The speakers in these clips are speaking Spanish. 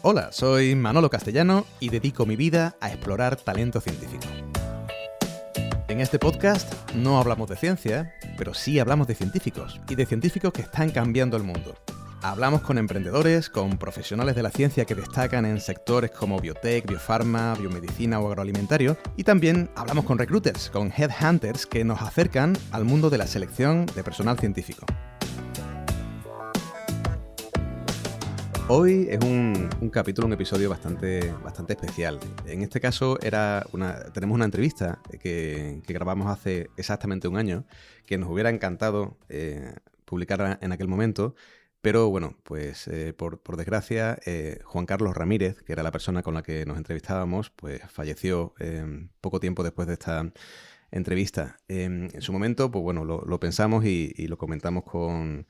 Hola, soy Manolo Castellano y dedico mi vida a explorar talento científico. En este podcast no hablamos de ciencia, pero sí hablamos de científicos y de científicos que están cambiando el mundo. Hablamos con emprendedores, con profesionales de la ciencia que destacan en sectores como biotech, biofarma, biomedicina o agroalimentario, y también hablamos con recruiters, con headhunters que nos acercan al mundo de la selección de personal científico. Hoy es un episodio bastante especial. En este caso tenemos una entrevista que grabamos hace exactamente un año, que nos hubiera encantado publicar en aquel momento, pero bueno, pues por desgracia, Juan Carlos Ramírez, que era la persona con la que nos entrevistábamos, pues falleció poco tiempo después de esta entrevista. En su momento, pues bueno, lo pensamos y lo comentamos con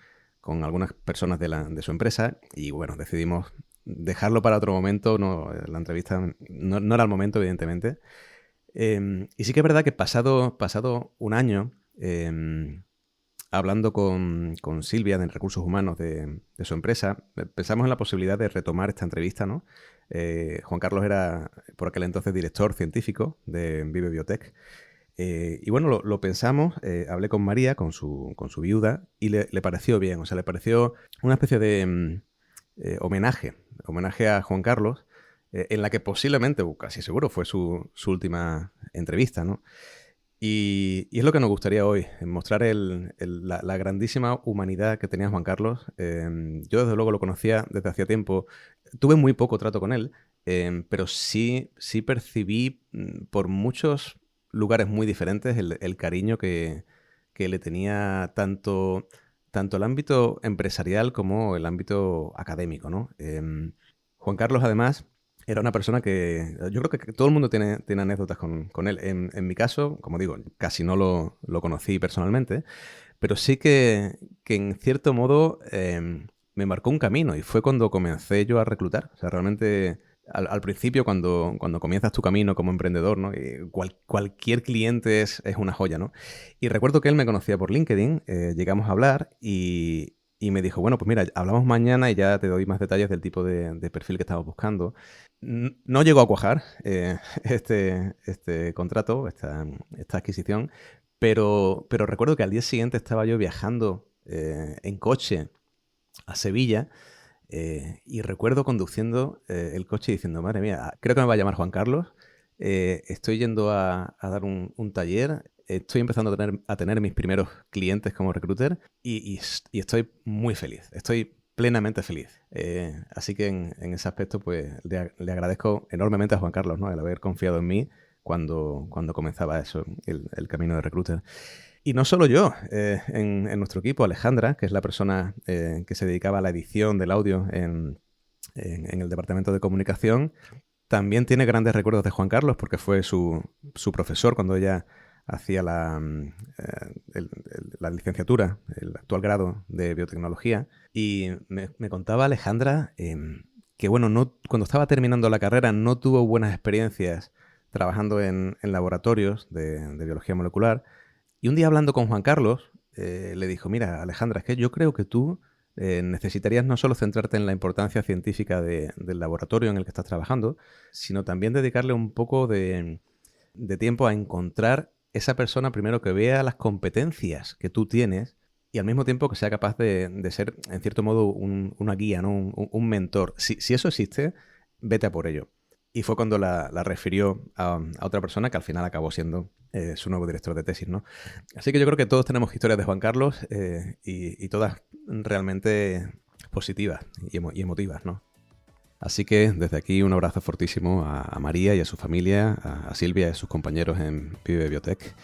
algunas personas de su empresa y bueno, decidimos dejarlo para otro momento. La entrevista no era el momento, evidentemente. Y sí que es verdad que pasado un año, hablando con Silvia de Recursos Humanos de su empresa, pensamos en la posibilidad de retomar esta entrevista, ¿no? Juan Carlos era por aquel entonces director científico de Vive Biotech. Y bueno, lo pensamos, hablé con María, con su viuda, y le pareció bien. O sea, le pareció una especie de homenaje a Juan Carlos, en la que posiblemente, casi seguro, fue su última entrevista, ¿no? Y es lo que nos gustaría hoy, mostrar la grandísima humanidad que tenía Juan Carlos. Yo desde luego lo conocía desde hacía tiempo, tuve muy poco trato con él, pero sí percibí por muchos lugares muy diferentes el cariño que le tenía tanto el ámbito empresarial como el ámbito académico, ¿no? Juan Carlos, además, era una persona que yo creo que todo el mundo tiene anécdotas con él. En mi caso, como digo, casi no lo conocí personalmente, pero sí que en cierto modo me marcó un camino y fue cuando comencé yo a reclutar. O sea, realmente al principio, cuando comienzas tu camino como emprendedor, ¿no? Cualquier cliente es una joya, ¿no? Y recuerdo que él me conocía por LinkedIn, llegamos a hablar y me dijo, bueno, pues mira, hablamos mañana y ya te doy más detalles del tipo de perfil que estamos buscando. No llegó a cuajar este contrato, esta adquisición, pero recuerdo que al día siguiente estaba yo viajando en coche a Sevilla y recuerdo conduciendo el coche diciendo, madre mía, creo que me va a llamar Juan Carlos, estoy yendo a dar un taller, estoy empezando a tener mis primeros clientes como recruiter y estoy muy feliz, estoy plenamente feliz. Así que en ese aspecto pues le agradezco enormemente a Juan Carlos, ¿no? El haber confiado en mí cuando comenzaba el camino de recruiter. Y no solo yo, en nuestro equipo, Alejandra, que es la persona que se dedicaba a la edición del audio en el departamento de comunicación, también tiene grandes recuerdos de Juan Carlos porque fue su profesor cuando ella hacía la licenciatura, el actual grado de biotecnología. Y me contaba Alejandra que, bueno, cuando estaba terminando la carrera no tuvo buenas experiencias trabajando en laboratorios de biología molecular. Y un día hablando con Juan Carlos, le dijo, mira, Alejandra, es que yo creo que tú necesitarías no solo centrarte en la importancia científica del laboratorio en el que estás trabajando, sino también dedicarle un poco de tiempo a encontrar esa persona primero que vea las competencias que tú tienes y al mismo tiempo que sea capaz de ser, en cierto modo, una guía, ¿no? un mentor. Si eso existe, vete a por ello. Y fue cuando la refirió a otra persona que al final acabó siendo su nuevo director de tesis, ¿no? Así que yo creo que todos tenemos historias de Juan Carlos y todas realmente positivas y emotivas, ¿no? Así que desde aquí un abrazo fortísimo a María y a su familia, a Silvia y a sus compañeros en Vive Biotech.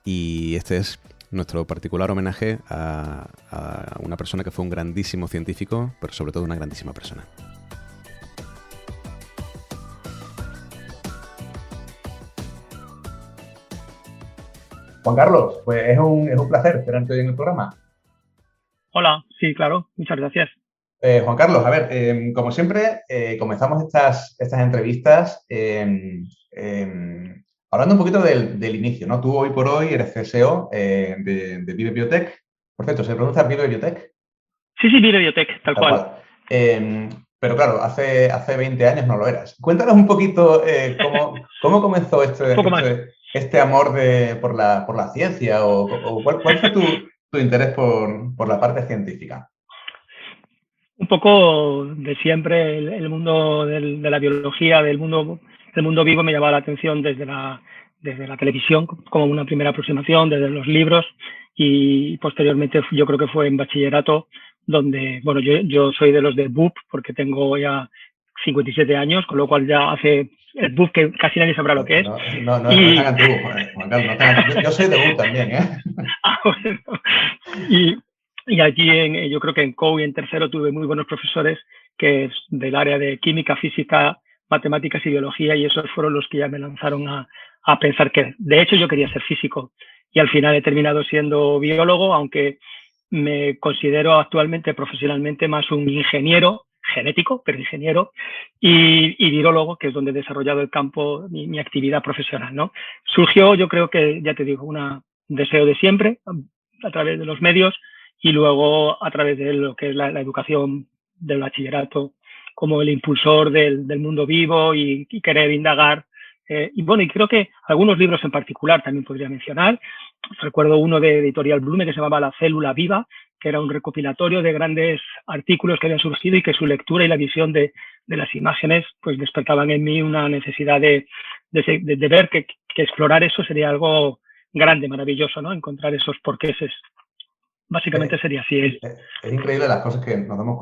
Y este es nuestro particular homenaje a una persona que fue un grandísimo científico, pero sobre todo una grandísima persona. Juan Carlos, pues es un placer tenerte hoy en el programa. Hola, sí, claro, muchas gracias. Juan Carlos, a ver, como siempre, comenzamos estas entrevistas hablando un poquito del inicio, ¿no? Tú hoy por hoy eres CSO de Vive Biotech. Por cierto, ¿se pronuncia Vive Biotech? Sí, Vive Biotech, tal cual. pero claro, hace 20 años no lo eras. Cuéntanos un poquito cómo comenzó Un poco más. este amor por la ciencia o cuál fue tu interés por la parte científica. Un poco de siempre el mundo de la biología, del mundo vivo me llamaba la atención desde la televisión como una primera aproximación, desde los libros y posteriormente yo creo que fue en bachillerato donde, bueno, yo soy de los de BUP porque tengo ya 57 años, con lo cual ya hace el BUP que casi nadie sabrá lo que es. No es tan antiguo, Juan Carlos, no es tan antiguo. Yo soy de BUP también, ¿eh? Bueno. Y allí yo creo que en COU y en tercero tuve muy buenos profesores que es del área de química, física, matemáticas y biología y esos fueron los que ya me lanzaron a pensar que de hecho yo quería ser físico y al final he terminado siendo biólogo, aunque me considero actualmente profesionalmente más un ingeniero genético, pero ingeniero, y virólogo, que es donde he desarrollado el campo, mi actividad profesional, ¿no? Surgió, yo creo que, ya te digo, un deseo de siempre, a través de los medios, y luego a través de lo que es la educación del bachillerato, como el impulsor del mundo vivo y querer indagar. Y bueno, y creo que algunos libros en particular también podría mencionar. Recuerdo uno de Editorial Blume que se llamaba La célula viva, que era un recopilatorio de grandes artículos que habían surgido y que su lectura y la visión de las imágenes pues despertaban en mí una necesidad de ver que explorar eso sería algo grande, maravilloso, ¿no? Encontrar esos porquéses. Básicamente sería así. Es increíble las cosas que nos damos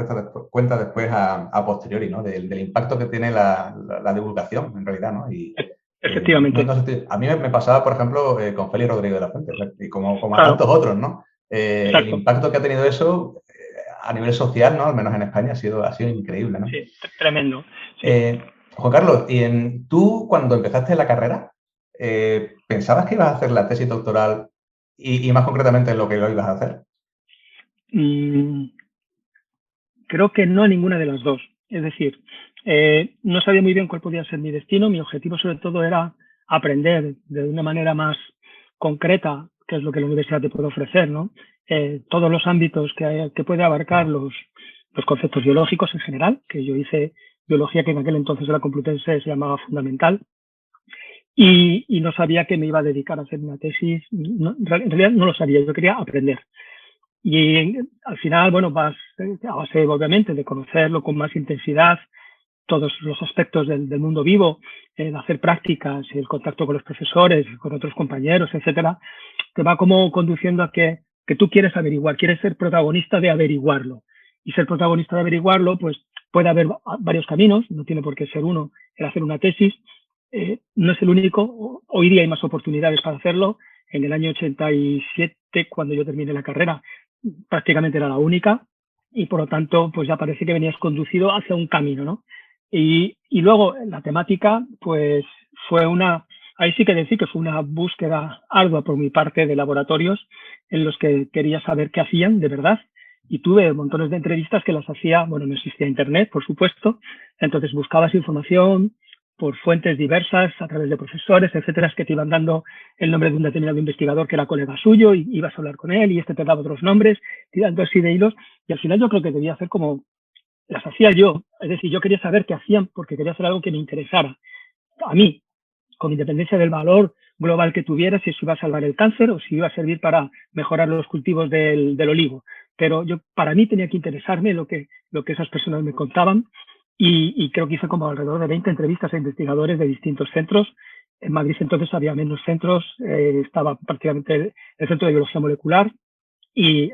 cuenta después a posteriori, ¿no? Del impacto que tiene la divulgación, en realidad, ¿no? Y, efectivamente. A mí me pasaba, por ejemplo, con Félix Rodríguez de la Fuente, y como a tantos otros, ¿no? El impacto que ha tenido eso a nivel social, ¿no? Al menos en España, ha sido increíble, ¿no? Sí, tremendo. Sí. Juan Carlos, tú cuando empezaste la carrera, ¿pensabas que ibas a hacer la tesis doctoral y más concretamente lo que lo ibas a hacer? Creo que no ninguna de las dos. Es decir, no sabía muy bien cuál podía ser mi destino. Mi objetivo sobre todo era aprender de una manera más concreta qué es lo que la universidad te puede ofrecer, ¿no? Todos los ámbitos que puede abarcar los conceptos biológicos en general, que yo hice biología que en aquel entonces de la Complutense se llamaba fundamental, y no sabía que me iba a dedicar a hacer una tesis. No, en realidad no lo sabía, yo quería aprender. Y al final, bueno, vas a base, obviamente, de conocerlo con más intensidad, todos los aspectos del mundo vivo, de hacer prácticas, el contacto con los profesores, con otros compañeros, etcétera, te va como conduciendo a que tú quieres averiguar, quieres ser protagonista de averiguarlo. Y ser protagonista de averiguarlo, pues puede haber varios caminos, no tiene por qué ser uno, el hacer una tesis. No es el único, hoy día hay más oportunidades para hacerlo. En el año 87, cuando yo terminé la carrera, prácticamente era la única y por lo tanto pues ya parece que venías conducido hacia un camino, ¿no? Y luego la temática pues ahí sí que decir que fue una búsqueda ardua por mi parte de laboratorios en los que quería saber qué hacían de verdad y tuve montones de entrevistas que las hacía, bueno, no existía internet, por supuesto, entonces buscabas información por fuentes diversas, a través de profesores, etcétera, que te iban dando el nombre de un determinado investigador que era colega suyo y ibas a hablar con él y este te daba otros nombres, tirando así de hilos. Y al final yo creo que debía hacer como las hacía yo. Es decir, yo quería saber qué hacían porque quería hacer algo que me interesara. A mí, con independencia del valor global que tuviera, si eso iba a salvar el cáncer o si iba a servir para mejorar los cultivos del olivo. Pero para mí tenía que interesarme lo que esas personas me contaban. Y creo que hice como alrededor de 20 entrevistas a investigadores de distintos centros. En Madrid entonces había menos centros, estaba prácticamente el Centro de Biología Molecular y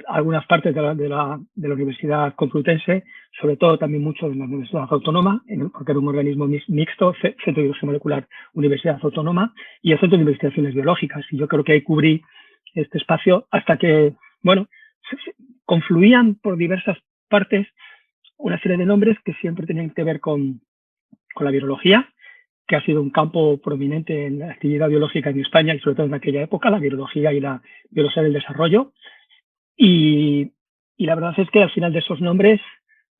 algunas partes de la Universidad Complutense, sobre todo también mucho de la Universidad Autónoma, porque era un organismo mixto, Centro de Biología Molecular, Universidad Autónoma y el Centro de Investigaciones Biológicas. Y yo creo que ahí cubrí este espacio hasta que, bueno, confluían por diversas partes una serie de nombres que siempre tenían que ver con la virología, que ha sido un campo prominente en la actividad biológica en España y sobre todo en aquella época, la virología y la biología del desarrollo. Y la verdad es que al final de esos nombres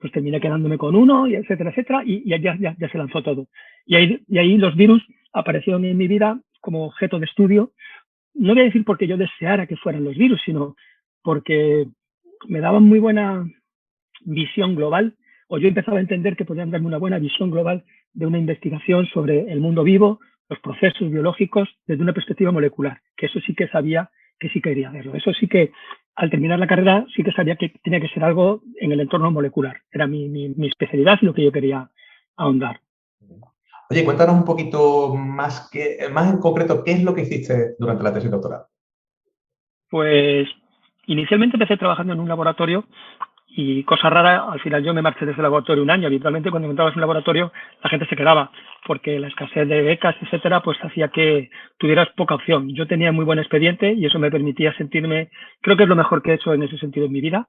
pues terminé quedándome con uno, y etcétera, etcétera, y ya se lanzó todo. Y ahí los virus aparecieron en mi vida como objeto de estudio. No voy a decir porque yo deseara que fueran los virus, sino porque me daban muy buena visión global o yo empezaba a entender que podían darme una buena visión global de una investigación sobre el mundo vivo, los procesos biológicos desde una perspectiva molecular, que eso sí que sabía que sí quería verlo. Eso sí que al terminar la carrera sí que sabía que tenía que ser algo en el entorno molecular. Era mi especialidad y lo que yo quería ahondar. Oye, cuéntanos un poquito más en concreto, ¿qué es lo que hiciste durante la tesis doctoral? Pues inicialmente empecé trabajando en un laboratorio y cosa rara, al final yo me marché de ese laboratorio un año. Habitualmente cuando entrabas en un laboratorio la gente se quedaba porque la escasez de becas, etcétera, pues hacía que tuvieras poca opción. Yo tenía muy buen expediente y eso me permitía sentirme, creo que es lo mejor que he hecho en ese sentido en mi vida,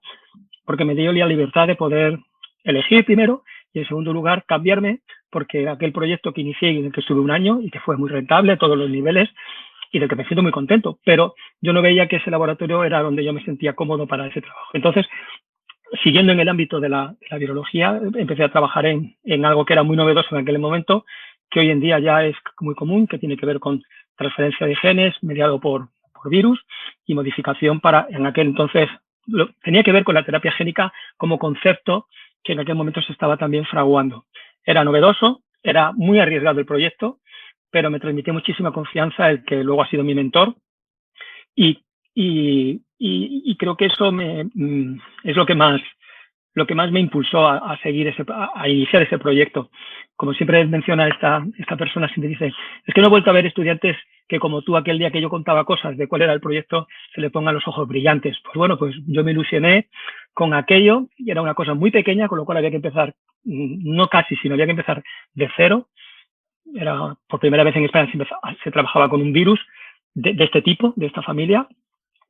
porque me dio la libertad de poder elegir primero y en segundo lugar cambiarme, porque aquel proyecto que inicié y en el que estuve un año y que fue muy rentable a todos los niveles y del que me siento muy contento, pero yo no veía que ese laboratorio era donde yo me sentía cómodo para ese trabajo. Entonces, siguiendo en el ámbito de la virología, empecé a trabajar en algo que era muy novedoso en aquel momento, que hoy en día ya es muy común, que tiene que ver con transferencia de genes mediado por virus y modificación para, en aquel entonces, tenía que ver con la terapia génica como concepto que en aquel momento se estaba también fraguando. Era novedoso, era muy arriesgado el proyecto, pero me transmitió muchísima confianza el que luego ha sido mi mentor y creo que eso es lo que más me impulsó a seguir a iniciar ese proyecto. Como siempre menciona esta persona, siempre dice, es que no he vuelto a ver estudiantes que como tú aquel día que yo contaba cosas de cuál era el proyecto, se le pongan los ojos brillantes. Pues bueno, pues yo me ilusioné con aquello y era una cosa muy pequeña, con lo cual había que empezar, no casi, sino había que empezar de cero. Era por primera vez en España se trabajaba con un virus de este tipo, de esta familia,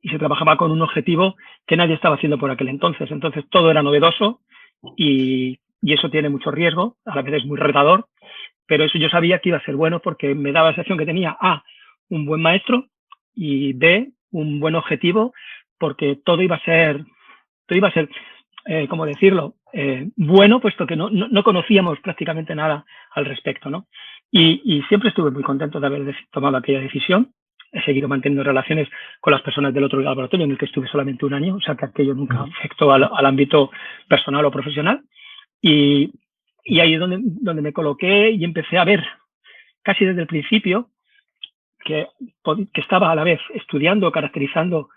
y se trabajaba con un objetivo que nadie estaba haciendo por aquel entonces. Entonces todo era novedoso y eso tiene mucho riesgo, a la vez es muy retador, pero eso yo sabía que iba a ser bueno porque me daba la sensación que tenía A, un buen maestro y B, un buen objetivo, porque todo iba a ser, ¿cómo decirlo? Bueno, puesto que no conocíamos prácticamente nada al respecto, ¿no? Y siempre estuve muy contento de haber tomado aquella decisión. He seguido manteniendo relaciones con las personas del otro laboratorio en el que estuve solamente un año, o sea que aquello nunca afectó al ámbito personal o profesional. Y ahí es donde me coloqué y empecé a ver casi desde el principio que estaba a la vez estudiando, caracterizando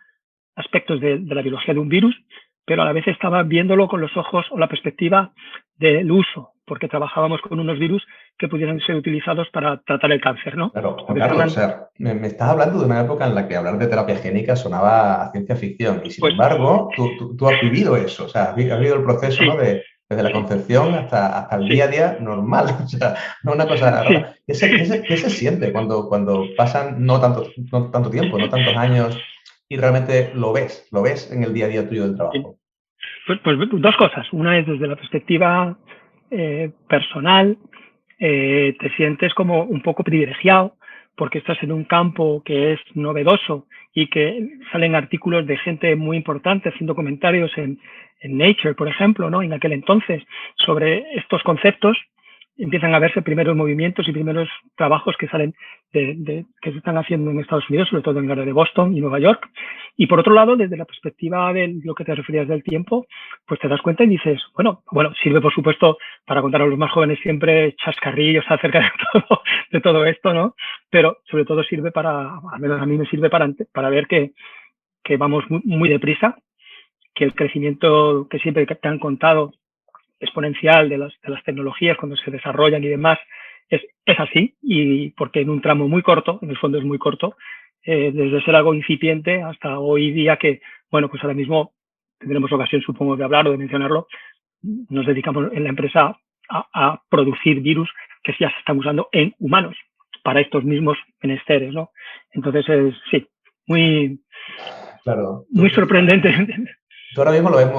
aspectos de la biología de un virus, pero a la vez estaba viéndolo con los ojos o la perspectiva del uso, porque trabajábamos con unos virus que pudieran ser utilizados para tratar el cáncer, ¿no? Claro, Juan Carlos, o sea, me estás hablando de una época en la que hablar de terapia génica sonaba a ciencia ficción y, sin embargo, tú has vivido eso, o sea, has vivido el proceso, ¿no? Desde la concepción hasta el día a día normal, o sea, no una cosa rara. ¿Qué se siente cuando pasan no tanto tiempo, no tantos años y realmente lo ves en el día a día tuyo del trabajo? Pues dos cosas. Una es desde la perspectiva personal, te sientes como un poco privilegiado porque estás en un campo que es novedoso y que salen artículos de gente muy importante haciendo comentarios en Nature, por ejemplo, ¿no? En aquel entonces, sobre estos conceptos. Empiezan a verse primeros movimientos y primeros trabajos que salen que se están haciendo en Estados Unidos, sobre todo en el área de Boston y Nueva York. Y por otro lado, desde la perspectiva de lo que te referías del tiempo, pues te das cuenta y dices, bueno, sirve por supuesto para contar a los más jóvenes siempre chascarrillos acerca de todo esto, ¿no? Pero sobre todo sirve al menos a mí me sirve para ver que vamos muy deprisa, que el crecimiento que siempre te han contado exponencial de las tecnologías cuando se desarrollan y demás es así, y porque en un tramo muy corto, en el fondo es muy corto, desde ser algo incipiente hasta hoy día que, bueno, pues ahora mismo tendremos ocasión, supongo, de hablar o de mencionarlo, nos dedicamos en la empresa a producir virus que ya se están usando en humanos para estos mismos menesteres, ¿no? Entonces, sí, muy sorprendente. Tú ahora mismo lo ves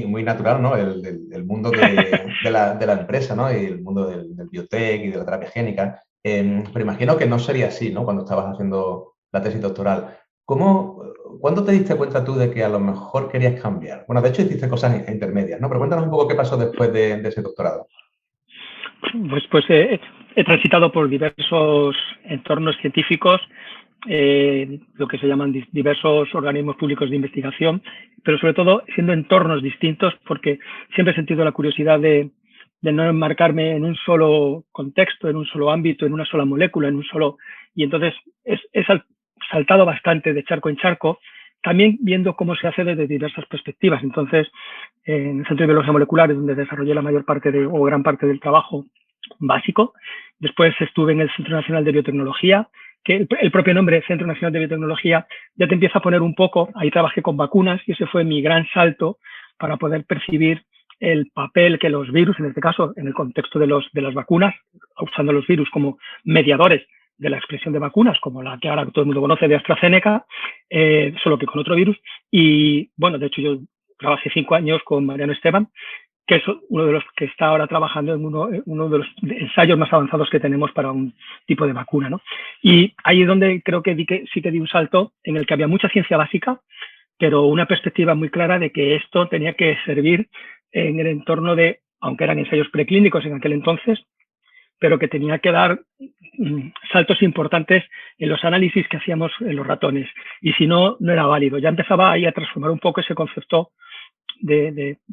muy natural, ¿no? El mundo de la empresa, ¿no? Y el mundo del biotech y de la terapia génica. Pero imagino que no sería así, ¿no? Cuando estabas haciendo la tesis doctoral. ¿Cuándo te diste cuenta tú de que a lo mejor querías cambiar? Bueno, de hecho hiciste cosas intermedias, ¿no? Pero cuéntanos un poco qué pasó después de ese doctorado. Pues he transitado por diversos entornos científicos, lo que se llaman diversos organismos públicos de investigación, pero sobre todo siendo entornos distintos, porque siempre he sentido la curiosidad de de no enmarcarme en un solo contexto, en un solo ámbito, en una sola molécula, en un solo... Y entonces he saltado bastante de charco en charco, también viendo cómo se hace desde diversas perspectivas. Entonces, en el Centro de Biología Molecular es donde desarrollé la mayor parte o gran parte del trabajo básico. Después estuve en el Centro Nacional de Biotecnología, que el propio nombre, Centro Nacional de Biotecnología, ya te empieza a poner un poco, ahí trabajé con vacunas y ese fue mi gran salto para poder percibir el papel que los virus, en este caso, en el contexto de las vacunas, usando los virus como mediadores de la expresión de vacunas, como la que ahora todo el mundo conoce de AstraZeneca, solo que con otro virus. Y bueno, de hecho yo trabajé 5 años con Mariano Esteban, que es uno de los que está ahora trabajando en uno de los ensayos más avanzados que tenemos para un tipo de vacuna, ¿no? Y ahí es donde creo que sí que di un salto en el que había mucha ciencia básica, pero una perspectiva muy clara de que esto tenía que servir en el entorno de, aunque eran ensayos preclínicos en aquel entonces, pero que tenía que dar saltos importantes en los análisis que hacíamos en los ratones. Y si no, no era válido. Ya empezaba ahí a transformar un poco ese concepto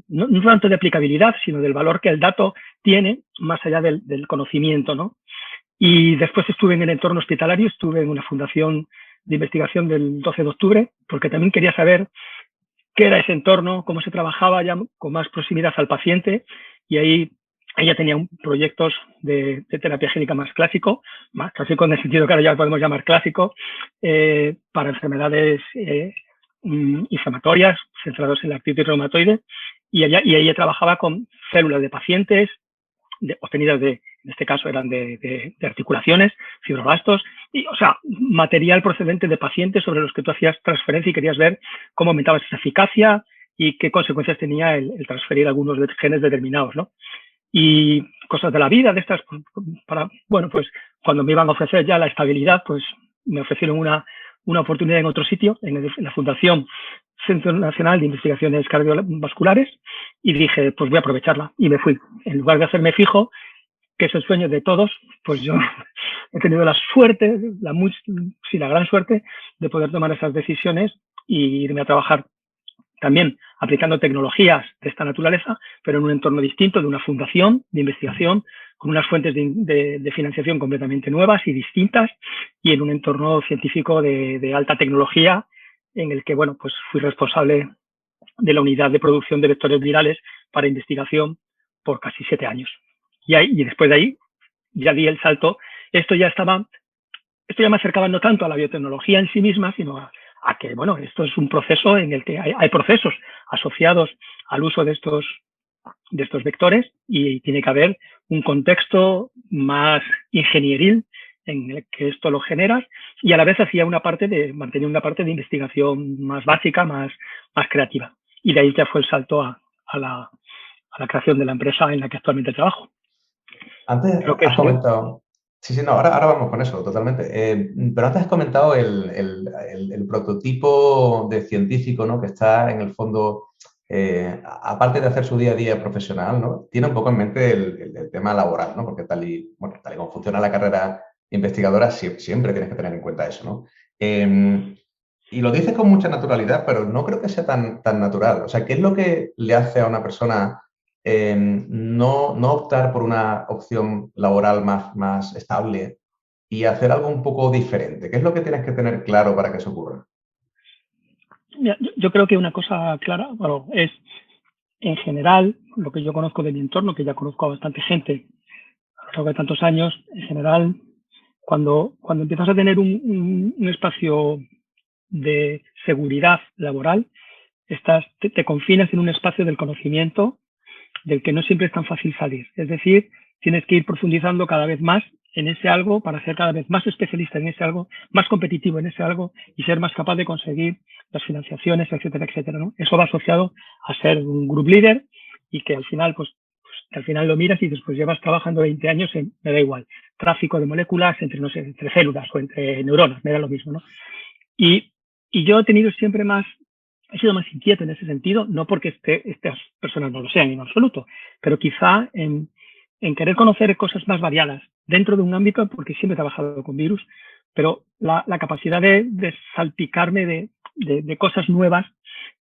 no tanto de aplicabilidad, sino del valor que el dato tiene más allá del conocimiento, ¿no? Y después estuve en el entorno hospitalario, estuve en una fundación de investigación del 12 de octubre, porque también quería saber qué era ese entorno, cómo se trabajaba ya con más proximidad al paciente, y ahí ella tenía proyectos de terapia génica más clásico en el sentido que ahora ya lo podemos llamar clásico, para enfermedades inflamatorias, centrados en la artritis reumatoide, y ella trabajaba con células de pacientes obtenidas en este caso eran de articulaciones, fibroblastos, y, o sea, material procedente de pacientes sobre los que tú hacías transferencia y querías ver cómo aumentabas esa eficacia y qué consecuencias tenía el transferir algunos genes determinados, ¿no? Y cosas de la vida de estas, bueno, pues cuando me iban a ofrecer ya la estabilidad, pues me ofrecieron una oportunidad en otro sitio, en la Fundación Centro Nacional de Investigaciones Cardiovasculares, y dije, pues voy a aprovecharla, y me fui. En lugar de hacerme fijo, que es el sueño de todos, pues yo he tenido la suerte, la gran suerte de poder tomar esas decisiones y irme a trabajar también aplicando tecnologías de esta naturaleza, pero en un entorno distinto, de una fundación de investigación, con unas fuentes de financiación completamente nuevas y distintas, y en un entorno científico de alta tecnología, en el que, bueno, pues fui responsable de la unidad de producción de vectores virales para investigación por casi 7 años. Y después de ahí ya di el salto. Esto ya me acercaba no tanto a la biotecnología en sí misma, sino a que, bueno, esto es un proceso en el que hay procesos asociados al uso de estos vectores y tiene que haber un contexto más ingenieril en el que esto lo generas, y a la vez mantenía una parte de investigación más básica, más creativa. Y de ahí ya fue el salto a la creación de la empresa en la que actualmente trabajo. Antes has comentado... Sí, no, ahora vamos con eso, totalmente. Pero antes has comentado el prototipo de científico, ¿no? Que está en el fondo, aparte de hacer su día a día profesional, ¿no? Tiene un poco en mente el tema laboral, ¿no? Porque tal y como funciona la carrera investigadora, siempre tienes que tener en cuenta eso, ¿no? Y lo dices con mucha naturalidad, pero no creo que sea tan natural. O sea, ¿qué es lo que le hace a una persona no optar por una opción laboral más estable y hacer algo un poco diferente? ¿Qué es lo que tienes que tener claro para que eso ocurra? Yo creo que una cosa clara, bueno, es en general, lo que yo conozco de mi entorno, que ya conozco a bastante gente a lo largo de tantos años, en general, cuando empiezas a tener un espacio de seguridad laboral, te confinas en un espacio del conocimiento del que no siempre es tan fácil salir. Es decir, tienes que ir profundizando cada vez más en ese algo para ser cada vez más especialista en ese algo, más competitivo en ese algo y ser más capaz de conseguir las financiaciones, etcétera, etcétera, ¿no? Eso va asociado a ser un group leader y que al final, que al final lo miras y después llevas trabajando 20 años en, me da igual, tráfico de moléculas entre células o entre neuronas, me da lo mismo, ¿no? Y yo he sido más inquieto en ese sentido, no porque estas personas no lo sean en absoluto, pero quizá en querer conocer cosas más variadas dentro de un ámbito, porque siempre he trabajado con virus, pero la capacidad de salpicarme de cosas nuevas,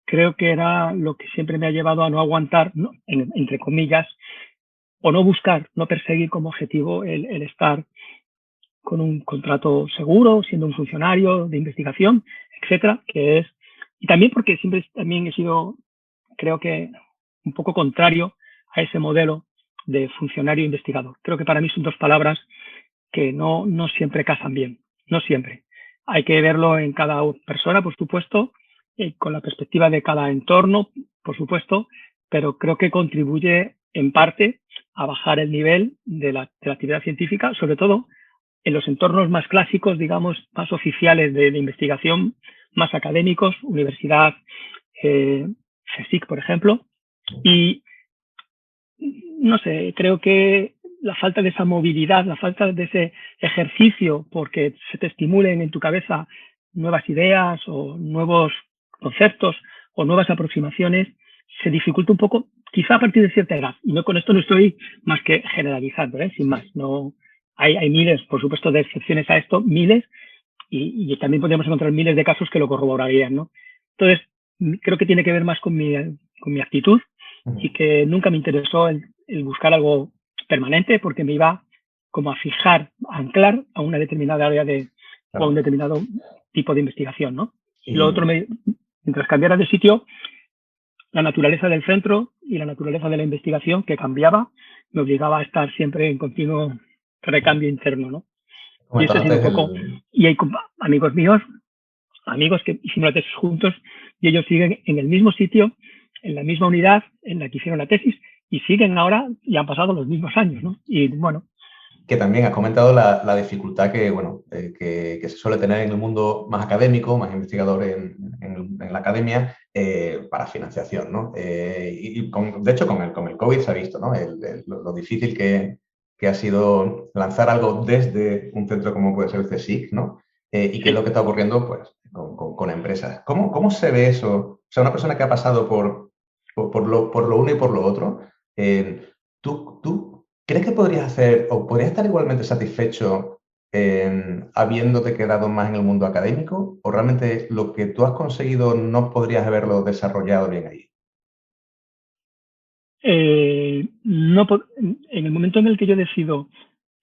creo que era lo que siempre me ha llevado a no aguantar, ¿no? Entre comillas, o no buscar, no perseguir como objetivo el estar con un contrato seguro, siendo un funcionario de investigación, etcétera, y también porque siempre también he sido, creo que, un poco contrario a ese modelo de funcionario investigador. Creo que para mí son dos palabras que no siempre casan bien, no siempre. Hay que verlo en cada persona, por supuesto, con la perspectiva de cada entorno, por supuesto, pero creo que contribuye en parte a bajar el nivel de la actividad científica, sobre todo en los entornos más clásicos, digamos, más oficiales de investigación, más académicos, universidad, CSIC, por ejemplo. Y no sé, creo que la falta de esa movilidad, la falta de ese ejercicio porque se te estimulen en tu cabeza nuevas ideas o nuevos conceptos o nuevas aproximaciones, se dificulta un poco, quizá a partir de cierta edad. Y no, con esto no estoy más que generalizando, sin más. No, hay miles, por supuesto, de excepciones a esto, miles, y también podríamos encontrar miles de casos que lo corroborarían, ¿no? Entonces, creo que tiene que ver más con mi actitud y que nunca me interesó el buscar algo permanente porque me iba como a fijar, a anclar a una determinada área o a un determinado tipo de investigación, ¿no? Y lo otro, mientras cambiara de sitio, la naturaleza del centro y la naturaleza de la investigación que cambiaba me obligaba a estar siempre en continuo recambio interno, ¿no? Y eso ha sido un poco... Y hay amigos míos, amigos que hicimos la tesis juntos y ellos siguen en el mismo sitio, en la misma unidad en la que hicieron la tesis y siguen ahora y han pasado los mismos años, ¿no? Y bueno. Que también has comentado la dificultad que, bueno, que se suele tener en el mundo más académico, más investigador en la academia, para financiación, ¿no? De hecho, con el COVID se ha visto, ¿no? Lo difícil que ha sido lanzar algo desde un centro como puede ser el CSIC, ¿no? Y qué es lo que está ocurriendo, pues, con empresas. ¿Cómo se ve eso? O sea, una persona que ha pasado por lo uno y por lo otro, ¿tú crees que podrías hacer o podrías estar igualmente satisfecho habiéndote quedado más en el mundo académico? ¿O realmente lo que tú has conseguido no podrías haberlo desarrollado bien ahí? No, en el momento en el que yo decido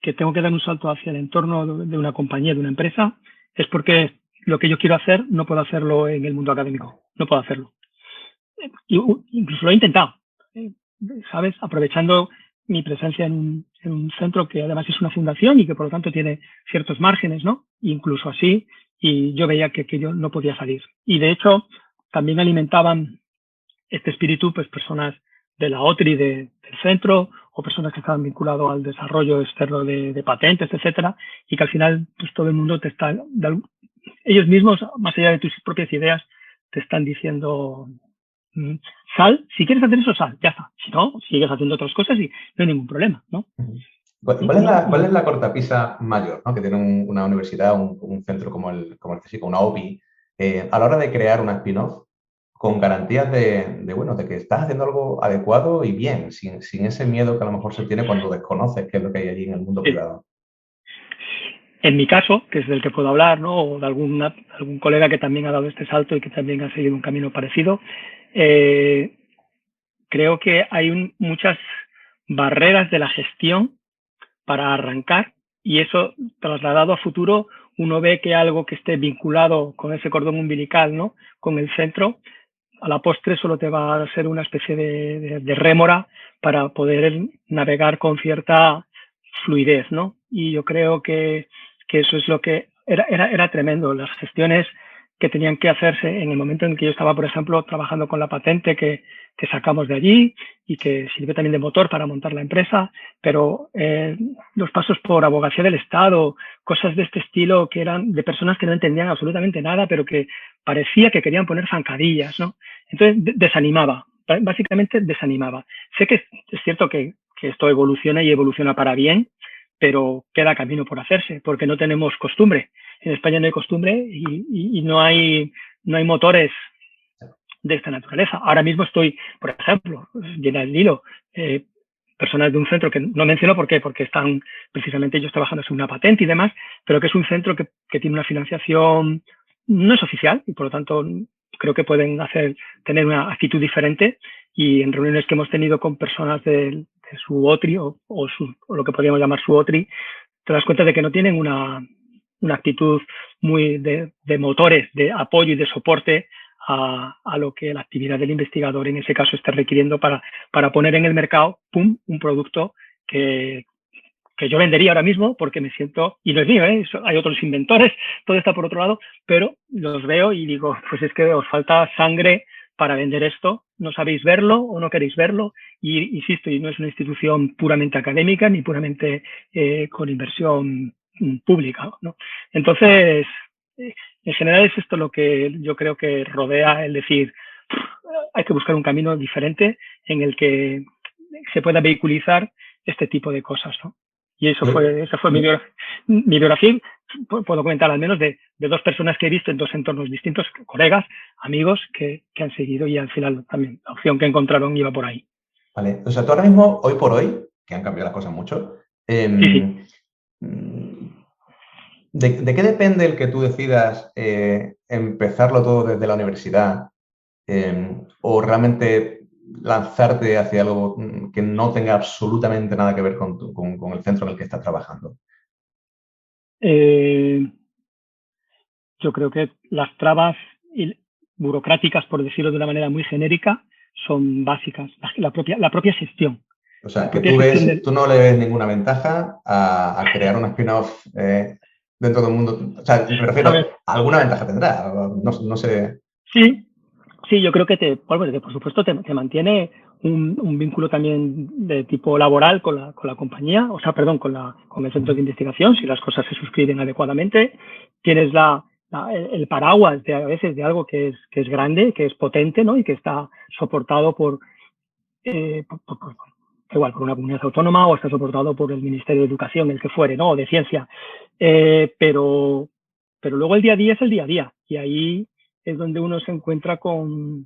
que tengo que dar un salto hacia el entorno de una compañía, de una empresa, es porque lo que yo quiero hacer no puedo hacerlo en el mundo académico, no puedo hacerlo. Incluso lo he intentado, ¿sabes? Aprovechando mi presencia en un centro que además es una fundación y que por lo tanto tiene ciertos márgenes, ¿no? Incluso así, y yo veía que yo no podía salir. Y de hecho, también alimentaban este espíritu, pues personas de la OTRI del centro o personas que estaban vinculadas al desarrollo externo de patentes, etcétera, y que al final, pues todo el mundo te está, ellos mismos, más allá de tus propias ideas, te están diciendo, sal, si quieres hacer eso, sal, ya está. Si no, sigues haciendo otras cosas y no hay ningún problema, ¿no? ¿Cuál es la cortapisa mayor, ¿no? Que tiene una universidad, un centro como el CSIC, una OPI, a la hora de crear una spin-off con garantías de que estás haciendo algo adecuado y bien, sin ese miedo que a lo mejor se tiene cuando desconoces qué es lo que hay allí en el mundo privado? En mi caso, que es del que puedo hablar, ¿no? O de algún colega que también ha dado este salto y que también ha seguido un camino parecido, creo que hay muchas barreras de la gestión para arrancar y eso trasladado a futuro uno ve que algo que esté vinculado con ese cordón umbilical, ¿no? Con el centro, a la postre solo te va a ser una especie de rémora para poder navegar con cierta fluidez, ¿no? Y yo creo que eso es lo que era tremendo. Las gestiones que tenían que hacerse en el momento en que yo estaba, por ejemplo, trabajando con la patente que sacamos de allí y que sirve también de motor para montar la empresa, pero los pasos por abogacía del Estado, cosas de este estilo que eran de personas que no entendían absolutamente nada, pero que parecía que querían poner zancadillas, ¿no? Entonces desanimaba, básicamente desanimaba. Sé que es cierto que esto evoluciona y evoluciona para bien, pero queda camino por hacerse, porque no tenemos costumbre. En España no hay costumbre y no hay motores de esta naturaleza. Ahora mismo estoy, por ejemplo, llena el hilo, personas de un centro que no menciono por qué, porque están precisamente ellos trabajando en una patente y demás, pero que es un centro que tiene una financiación no es oficial y por lo tanto creo que pueden tener una actitud diferente, y en reuniones que hemos tenido con personas de su OTRI o lo que podríamos llamar su OTRI, te das cuenta de que no tienen una actitud muy de motores, de apoyo y de soporte a lo que la actividad del investigador en ese caso está requiriendo para poner en el mercado, ¡pum!, un producto que yo vendería ahora mismo porque me siento, y no es mío, hay otros inventores, todo está por otro lado, pero los veo y digo, pues es que os falta sangre para vender esto, no sabéis verlo o no queréis verlo, y insisto, y no es una institución puramente académica ni puramente con inversión pública, ¿no? Entonces, en general es esto lo que yo creo que rodea el decir, hay que buscar un camino diferente en el que se pueda vehiculizar este tipo de cosas, ¿no? Y esa fue mi biografía. Puedo comentar al menos de 2 personas que he visto en 2 entornos distintos, colegas, amigos que han seguido, y al final también la opción que encontraron iba por ahí. Vale, o sea, tú ahora mismo, hoy por hoy, que han cambiado las cosas mucho, Sí. ¿De qué depende el que tú decidas empezarlo todo desde la universidad o realmente lanzarte hacia algo que no tenga absolutamente nada que ver con el centro en el que estás trabajando? Yo creo que las trabas burocráticas, por decirlo de una manera muy genérica, son básicas. La propia gestión. O sea, que tú no le ves ninguna ventaja a crear un spin-off dentro del mundo. O sea, me refiero, alguna ventaja tendrá, no sé. Sí, yo creo que por supuesto te mantiene un vínculo también de tipo laboral con la compañía, o sea, perdón, con el centro de investigación, si las cosas se suscriben adecuadamente. Tienes el paraguas a veces de algo que es grande, que es potente, ¿no? Y que está soportado por una comunidad autónoma, o está soportado por el Ministerio de Educación, el que fuere, ¿no? O de Ciencia. Pero luego el día a día es el día a día, y ahí es donde uno se encuentra con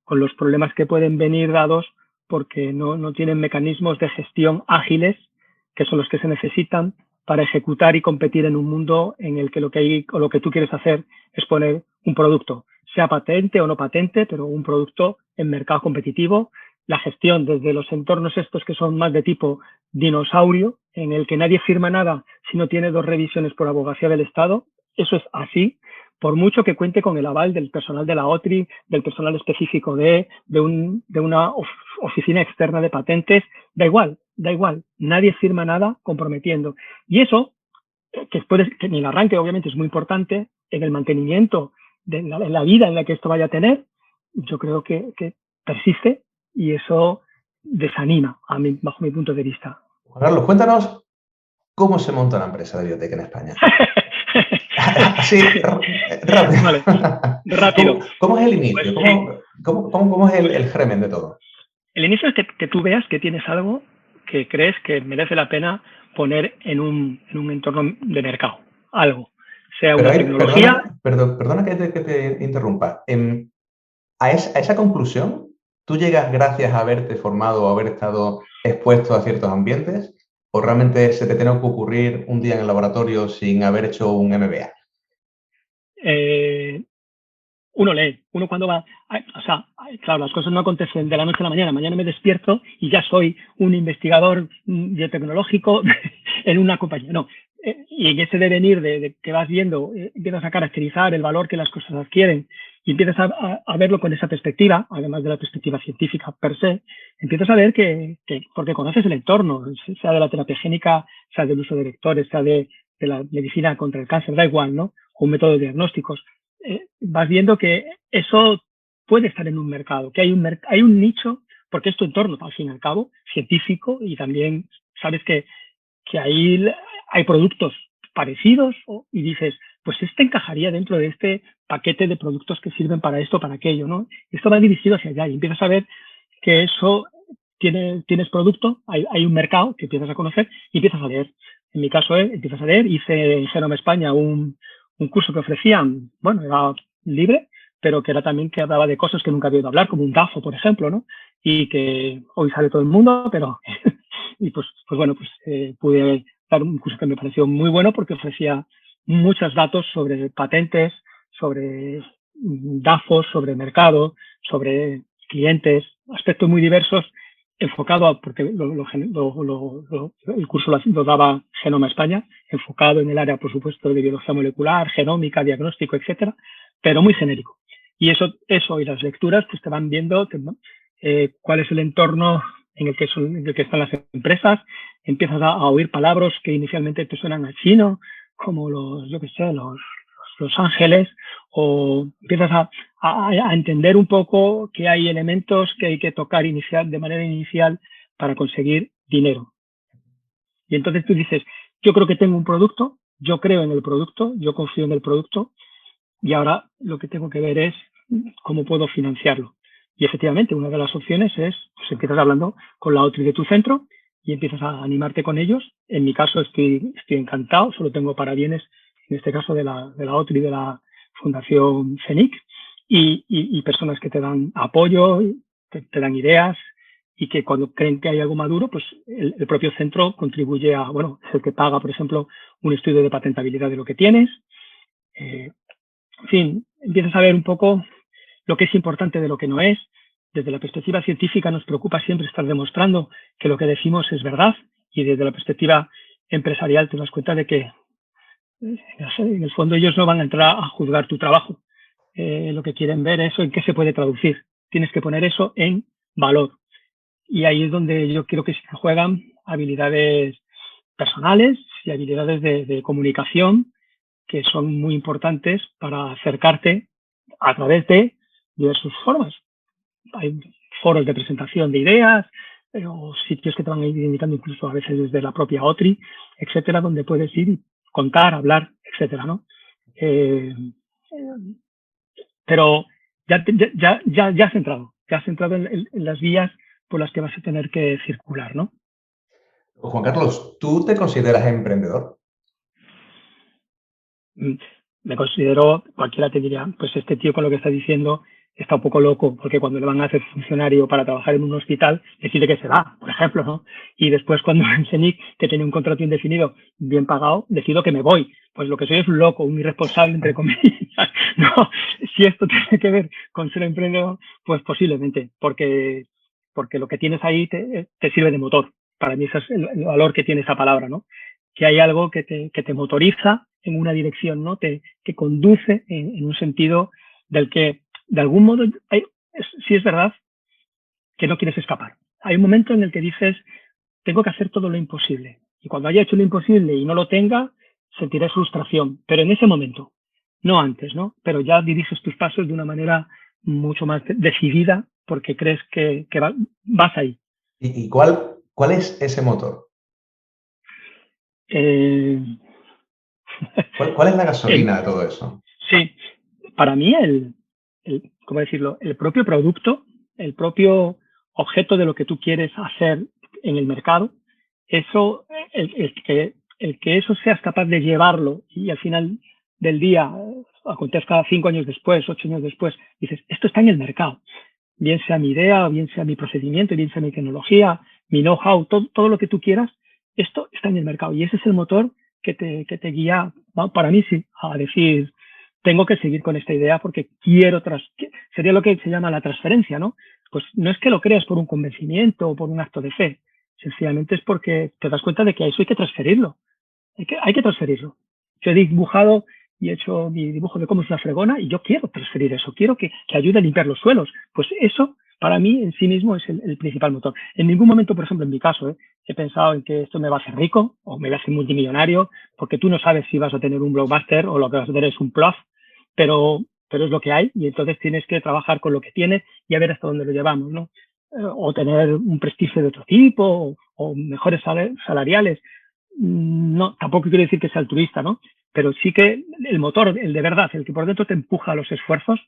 los problemas que pueden venir dados porque no tienen mecanismos de gestión ágiles, que son los que se necesitan para ejecutar y competir en un mundo en el que lo que tú quieres hacer es poner un producto, sea patente o no patente, pero un producto en mercado competitivo. La gestión desde los entornos estos que son más de tipo dinosaurio, en el que nadie firma nada si no tiene 2 revisiones por abogacía del Estado, eso es así, por mucho que cuente con el aval del personal de la OTRI, del personal específico de una oficina externa de patentes, da igual, nadie firma nada comprometiendo. Y eso, que en el arranque obviamente es muy importante, en el mantenimiento de la vida en la que esto vaya a tener, yo creo que persiste, y eso desanima bajo mi punto de vista. Juan Carlos, cuéntanos cómo se monta una empresa de biotech en España. Así, rápido. Vale, rápido. ¿Cómo es el inicio? ¿Cómo es el germen de todo? El inicio es que tú veas que tienes algo que crees que merece la pena poner en un entorno de mercado. Algo. Sea una tecnología. Perdona que te interrumpa. A esa conclusión, ¿tú llegas gracias a haberte formado o haber estado expuesto a ciertos ambientes? ¿O realmente se te tiene que ocurrir un día en el laboratorio sin haber hecho un MBA? Uno lee, uno cuando va, o sea, claro, las cosas no acontecen de la noche a la mañana. Mañana me despierto y ya soy un investigador biotecnológico en una compañía. No, y en ese devenir de que vas viendo, empiezas a caracterizar el valor que las cosas adquieren y empiezas a verlo con esa perspectiva, además de la perspectiva científica per se, empiezas a ver que porque conoces el entorno, sea de la terapia génica, sea del uso de vectores, sea de la medicina contra el cáncer, da igual, ¿no? O un método de diagnósticos. Vas viendo que eso puede estar en un mercado, que hay un nicho, porque es tu entorno, al fin y al cabo, científico, y también sabes que ahí hay productos parecidos, y dices, pues encajaría dentro de este paquete de productos que sirven para esto, para aquello, ¿no? Esto va dirigido hacia allá y empiezas a ver que eso tienes producto, hay un mercado que empiezas a conocer y empiezas a leer. En mi caso, empiezas a leer, hice en Genoma España un curso que ofrecían, bueno, era libre, pero que era también que hablaba de cosas que nunca había oído hablar, como un DAFO, por ejemplo, ¿no? Y que hoy sale todo el mundo, pero y pues pude dar un curso que me pareció muy bueno porque ofrecía muchos datos sobre patentes, sobre DAFOs, sobre mercado, sobre clientes, aspectos muy diversos, enfocado a, porque el curso lo daba Genoma España, enfocado en el área, por supuesto, de biología molecular, genómica, diagnóstico, etcétera, pero muy genérico. Y eso y las lecturas pues te van viendo cuál es el entorno en el que están las empresas. Empiezas a oír palabras que inicialmente te suenan a chino, como los ángeles, o empiezas a entender un poco que hay elementos que hay que tocar de manera inicial para conseguir dinero. Y entonces tú dices, yo creo que tengo un producto, yo creo en el producto, yo confío en el producto, y ahora lo que tengo que ver es cómo puedo financiarlo. Y efectivamente, una de las opciones es, pues empiezas hablando con la OTRI de tu centro y empiezas a animarte con ellos. En mi caso estoy encantado, solo tengo parabienes, en este caso de la OTRI de la Fundación CENIC, y personas que te dan apoyo, te dan ideas, y que cuando creen que hay algo maduro, pues el propio centro contribuye a, bueno, es el que paga, por ejemplo, un estudio de patentabilidad de lo que tienes. En fin, empiezas a ver un poco lo que es importante de lo que no es. Desde la perspectiva científica nos preocupa siempre estar demostrando que lo que decimos es verdad, y desde la perspectiva empresarial te das cuenta de que en el fondo ellos no van a entrar a juzgar tu trabajo. Lo que quieren ver es en qué se puede traducir. Tienes que poner eso en valor. Y ahí es donde yo creo que se juegan habilidades personales y habilidades de comunicación, que son muy importantes para acercarte a través de diversas formas. Hay foros de presentación de ideas, o sitios que te van a ir indicando incluso a veces desde la propia OTRI, etcétera, donde puedes ir y contar, hablar, etcétera, ¿no? Pero ya has entrado en las vías por las que vas a tener que circular, ¿no? Juan Carlos, ¿tú te consideras emprendedor? Me considero, cualquiera te diría, pues este tío con lo que está diciendo está un poco loco, porque cuando le van a hacer funcionario para trabajar en un hospital, decide que se va, por ejemplo, ¿no? Y después cuando en CENIC, que tenía un contrato indefinido bien pagado, decido que me voy. Pues lo que soy es un loco, un irresponsable, entre comillas. No, si esto tiene que ver con ser emprendedor, pues posiblemente, porque lo que tienes ahí te sirve de motor. Para mí ese es el valor que tiene esa palabra, ¿no? Que hay algo que te motoriza en una dirección, ¿no? Que conduce en un sentido del que, de algún modo, sí es verdad que no quieres escapar. Hay un momento en el que dices, tengo que hacer todo lo imposible. Y cuando haya hecho lo imposible y no lo tenga, sentiré frustración. Pero en ese momento, no antes, ¿no? Pero ya diriges tus pasos de una manera mucho más decidida porque crees que vas ahí. ¿Y cuál es ese motor? ¿Cuál es la gasolina de todo eso? Sí, para mí ¿cómo decirlo? El propio producto, el propio objeto de lo que tú quieres hacer en el mercado, eso, el que eso seas capaz de llevarlo y al final del día, acontezca 5 años después, 8 años después, dices, esto está en el mercado. Bien sea mi idea, bien sea mi procedimiento, bien sea mi tecnología, mi know-how, todo lo que tú quieras, esto está en el mercado. Y ese es el motor que te guía, para mí sí, a decir, tengo que seguir con esta idea porque sería lo que se llama la transferencia, ¿no? Pues no es que lo creas por un convencimiento o por un acto de fe, sencillamente es porque te das cuenta de que a eso hay que transferirlo. Hay que transferirlo. Yo he dibujado y he hecho mi dibujo de cómo es la fregona y yo quiero transferir eso, quiero que ayude a limpiar los suelos. Pues eso, para mí, en sí mismo es el principal motor. En ningún momento, por ejemplo, en mi caso, he pensado en que esto me va a hacer rico o me va a hacer multimillonario, porque tú no sabes si vas a tener un blockbuster o lo que vas a tener es un plus, pero es lo que hay y entonces tienes que trabajar con lo que tienes y a ver hasta dónde lo llevamos, ¿no? O tener un prestigio de otro tipo o mejores salariales. No, tampoco quiero decir que sea altruista, ¿no? Pero sí que el motor, el de verdad, el que por dentro te empuja a los esfuerzos,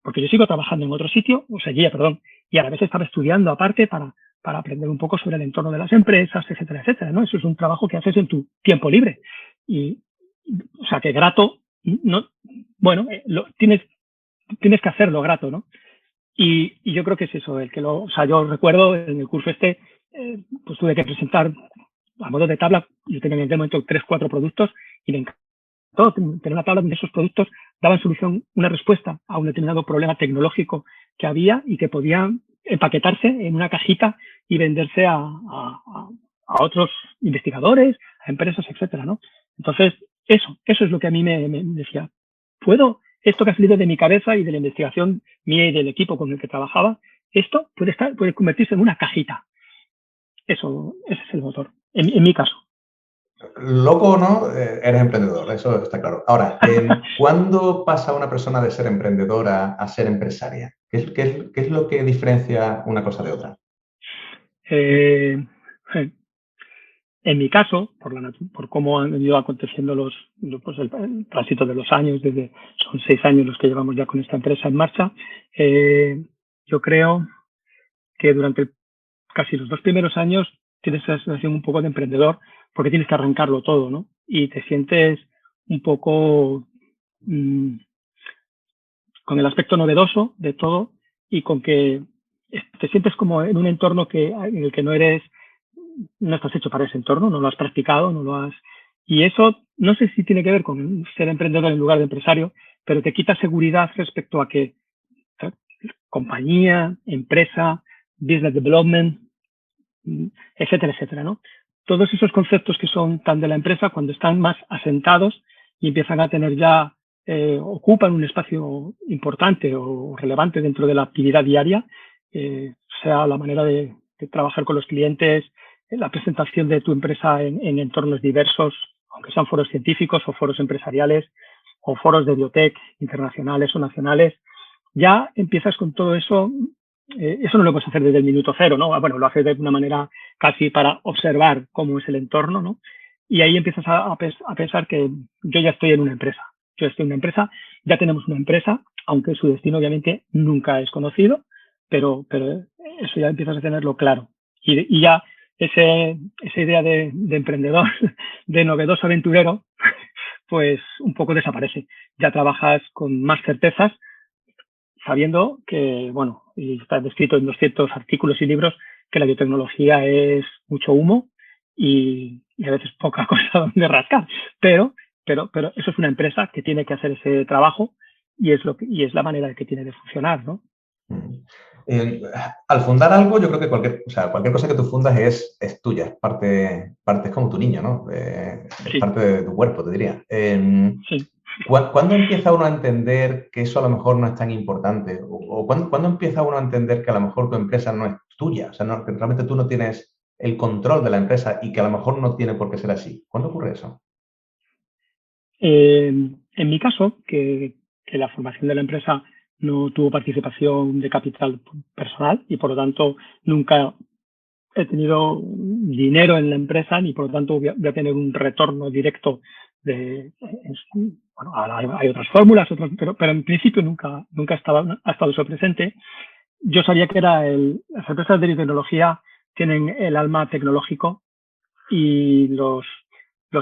porque yo sigo trabajando en otro sitio, o seguía, perdón, y a la vez estaba estudiando aparte para aprender un poco sobre el entorno de las empresas, etcétera, etcétera, ¿no? Eso es un trabajo que haces en tu tiempo libre. O sea, que grato, no, bueno, tienes que hacerlo grato, ¿no? Y yo creo que es eso, o sea, yo recuerdo en el curso pues tuve que presentar a modo de tabla, yo tenía en aquel momento 3, 4 productos y me todo, tener una tabla donde esos productos daban solución, una respuesta a un determinado problema tecnológico que había y que podía empaquetarse en una cajita y venderse a otros investigadores, a empresas, etcétera, ¿no? Entonces, eso es lo que a mí me decía. ¿Puedo, esto que ha salido de mi cabeza y de la investigación mía y del equipo con el que trabajaba, esto puede convertirse en una cajita? Ese es el motor, en mi caso. Loco o no, eres emprendedor, eso está claro. Ahora, ¿cuándo pasa una persona de ser emprendedora a ser empresaria? ¿Qué es lo que diferencia una cosa de otra? En mi caso, por cómo han ido aconteciendo el tránsito de los años, son 6 años los que llevamos ya con esta empresa en marcha, yo creo que durante casi los 2 primeros años tienes esa sensación un poco de emprendedor porque tienes que arrancarlo todo, ¿no? Y te sientes un poco con el aspecto novedoso de todo y con que te sientes como en un entorno en el que no estás hecho para ese entorno, no lo has practicado, no lo has... Y eso no sé si tiene que ver con ser emprendedor en lugar de empresario, pero te quita seguridad respecto a que compañía, empresa, business development, etcétera, etcétera, ¿no? Todos esos conceptos que son tan de la empresa, cuando están más asentados y empiezan a tener ya, ocupan un espacio importante o relevante dentro de la actividad diaria, sea la manera de trabajar con los clientes, la presentación de tu empresa en entornos diversos, aunque sean foros científicos o foros empresariales o foros de biotech internacionales o nacionales, ya empiezas con todo eso. Eso no lo puedes hacer desde el minuto cero, ¿no? Bueno, lo haces de una manera casi para observar cómo es el entorno, ¿no? Y ahí empiezas a pensar que yo ya estoy en una empresa. Yo estoy en una empresa, ya tenemos una empresa, aunque su destino obviamente nunca es conocido, pero eso ya empiezas a tenerlo claro. Y ya esa idea de emprendedor, de novedoso aventurero, pues un poco desaparece. Ya trabajas con más certezas, sabiendo que, bueno, y está descrito en 200 artículos y libros, que la biotecnología es mucho humo y a veces poca cosa donde rascar. Pero eso es una empresa que tiene que hacer ese trabajo y es la manera que tiene de funcionar, ¿no? Al fundar algo, yo creo que cualquier cosa que tú fundas es tuya, es como tu niño, ¿no? Es Sí. parte de tu cuerpo, te diría. Sí. ¿Cuándo empieza uno a entender que eso a lo mejor no es tan importante? ¿O cuándo empieza uno a entender que a lo mejor tu empresa no es tuya? O sea, que realmente tú no tienes el control de la empresa y que a lo mejor no tiene por qué ser así. ¿Cuándo ocurre eso? En mi caso, que la formación de la empresa no tuvo participación de capital personal y por lo tanto nunca he tenido dinero en la empresa ni por lo tanto voy a tener un retorno directo bueno, hay otras fórmulas, pero en principio nunca ha estado eso presente. Yo sabía que las empresas de biotecnología tienen el alma tecnológico y los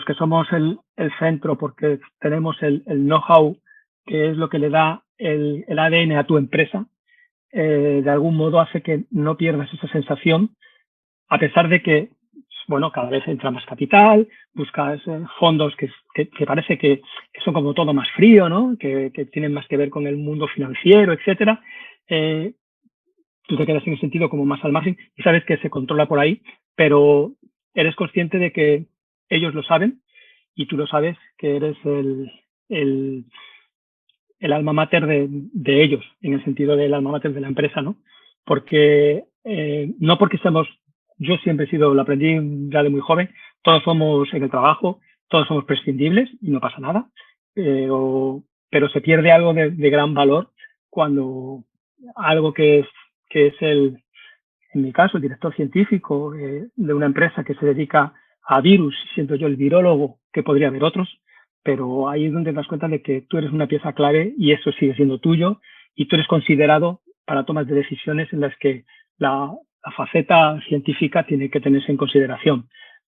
que somos el centro porque tenemos el know-how, que es lo que le da el ADN a tu empresa, de algún modo hace que no pierdas esa sensación, a pesar de que, bueno, cada vez entra más capital, buscas fondos que parece que son como todo más frío, ¿no? Que tienen más que ver con el mundo financiero, etcétera. Tú te quedas en el sentido como más al margen y sabes que se controla por ahí, pero eres consciente de que ellos lo saben y tú lo sabes, que eres el alma mater de ellos, en el sentido del alma mater de la empresa, ¿no? Porque no porque yo siempre lo aprendí ya de muy joven, todos somos en el trabajo, todos somos prescindibles y no pasa nada, pero se pierde algo de gran valor cuando algo que es en mi caso, el director científico de una empresa que se dedica a virus, siendo yo el virólogo, que podría haber otros, pero ahí es donde te das cuenta de que tú eres una pieza clave y eso sigue siendo tuyo y tú eres considerado para tomas de decisiones en las que la faceta científica tiene que tenerse en consideración.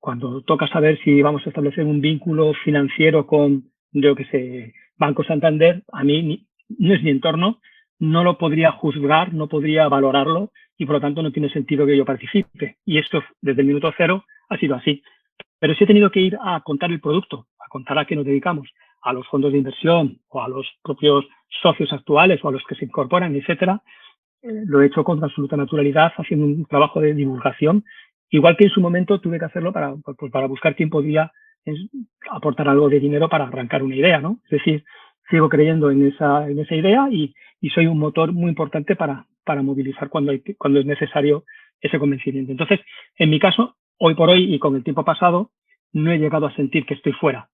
Cuando toca saber si vamos a establecer un vínculo financiero con, yo que sé, Banco Santander, a mí no es mi entorno, no lo podría juzgar, no podría valorarlo y por lo tanto no tiene sentido que yo participe. Y esto desde el minuto cero ha sido así. Pero sí he tenido que ir a contar el producto, a contar a qué nos dedicamos, a los fondos de inversión o a los propios socios actuales o a los que se incorporan, etcétera, lo he hecho con absoluta naturalidad, haciendo un trabajo de divulgación, igual que en su momento tuve que hacerlo para buscar quién podía aportar algo de dinero para arrancar una idea, ¿no? Es decir, sigo creyendo en esa idea y soy un motor muy importante para movilizar cuando es necesario ese convencimiento. Entonces, en mi caso, hoy por hoy y con el tiempo pasado, no he llegado a sentir que estoy fuera.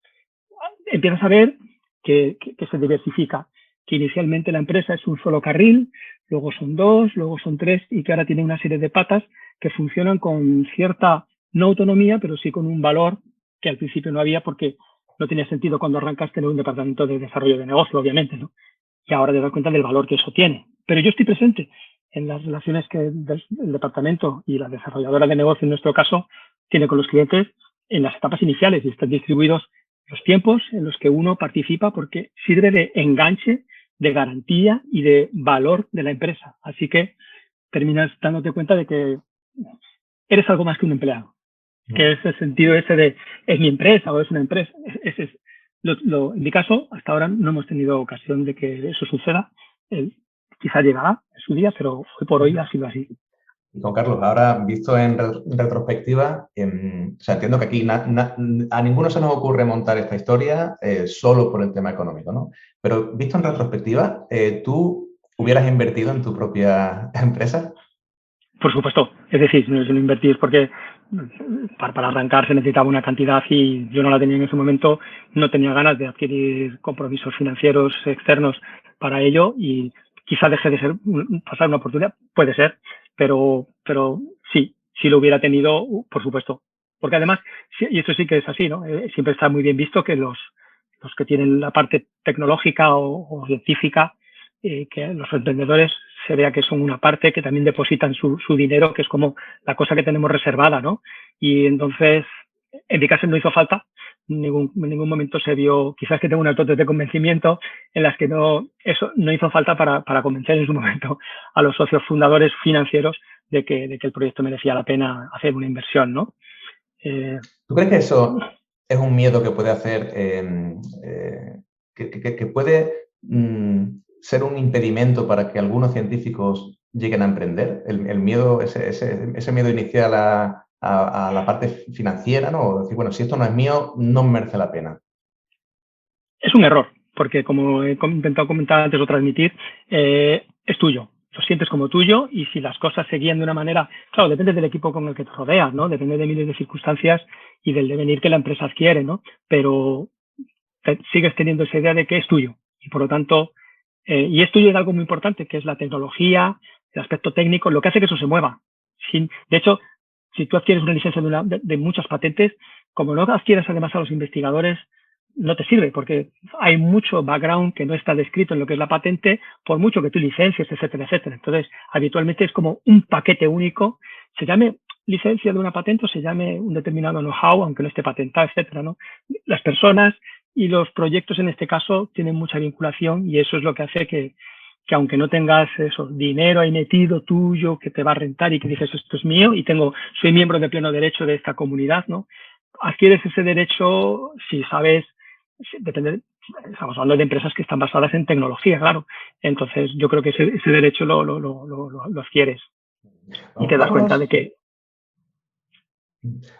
Empiezas a ver que se diversifica, que inicialmente la empresa es un solo carril, luego son dos, luego son tres y que ahora tiene una serie de patas que funcionan con cierta, no autonomía, pero sí con un valor que al principio no había porque no tenía sentido cuando arrancaste en un departamento de desarrollo de negocio, obviamente, ¿no? Y ahora te das cuenta del valor que eso tiene. Pero yo estoy presente en las relaciones que el departamento y la desarrolladora de negocio, en nuestro caso, tiene con los clientes en las etapas iniciales y están distribuidos los tiempos en los que uno participa porque sirve de enganche, de garantía y de valor de la empresa. Así que terminas dándote cuenta de que eres algo más que un empleado. Que es el sentido ese de es mi empresa o es una empresa. Ese es en mi caso, hasta ahora no hemos tenido ocasión de que eso suceda. Quizá llegará en su día, pero hoy por hoy ha sido así. Y Juan Carlos, ahora visto en retrospectiva, o sea, entiendo que aquí a ninguno se nos ocurre montar esta historia solo por el tema económico, ¿no? Pero visto en retrospectiva, ¿tú hubieras invertido en tu propia empresa? Por supuesto. Es decir, no invertir porque para arrancar se necesitaba una cantidad y yo no la tenía en ese momento, no tenía ganas de adquirir compromisos financieros externos para ello y quizá deje de ser pasar una oportunidad, puede ser, pero sí lo hubiera tenido, por supuesto. Porque además, y esto sí que es así, ¿no? Siempre está muy bien visto que los que tienen la parte tecnológica o científica, que los emprendedores se vea que son una parte que también depositan su dinero, que es como la cosa que tenemos reservada, ¿no? Y entonces, en mi caso no hizo falta, en ningún momento se vio, quizás que tengo unas dotes de convencimiento en las que no hizo falta para convencer en su momento a los socios fundadores financieros de que el proyecto merecía la pena hacer una inversión, ¿no? ¿Tú crees que eso es un miedo que puede hacer, que puede ser un impedimento para que algunos científicos lleguen a emprender? El miedo, ese miedo inicial a la parte financiera, ¿no? Decir, bueno, si esto no es mío, no merece la pena. Es un error, porque como he intentado comentar antes o transmitir, es tuyo. Lo sientes como tuyo y si las cosas seguían de una manera, claro, depende del equipo con el que te rodeas, ¿no? Depende de miles de circunstancias y del devenir que la empresa adquiere, ¿no? Pero sigues teniendo esa idea de que es tuyo y por lo tanto, y es tuyo en algo muy importante, que es la tecnología, el aspecto técnico, lo que hace que eso se mueva. De hecho, si tú adquieres una licencia de muchas patentes, como no adquieres además a los investigadores, no te sirve porque hay mucho background que no está descrito en lo que es la patente, por mucho que tú licencies, etcétera, etcétera. Entonces, habitualmente es como un paquete único, se llame licencia de una patente o se llame un determinado know-how, aunque no esté patentado, etcétera, ¿no? Las personas y los proyectos en este caso tienen mucha vinculación y eso es lo que hace que aunque no tengas eso, dinero ahí metido tuyo que te va a rentar y que dices esto es mío y soy miembro de pleno derecho de esta comunidad, ¿no? Adquieres ese derecho si sabes, depende, estamos hablando de empresas que están basadas en tecnología, claro. Entonces yo creo que ese derecho lo adquieres y te das cuenta de que...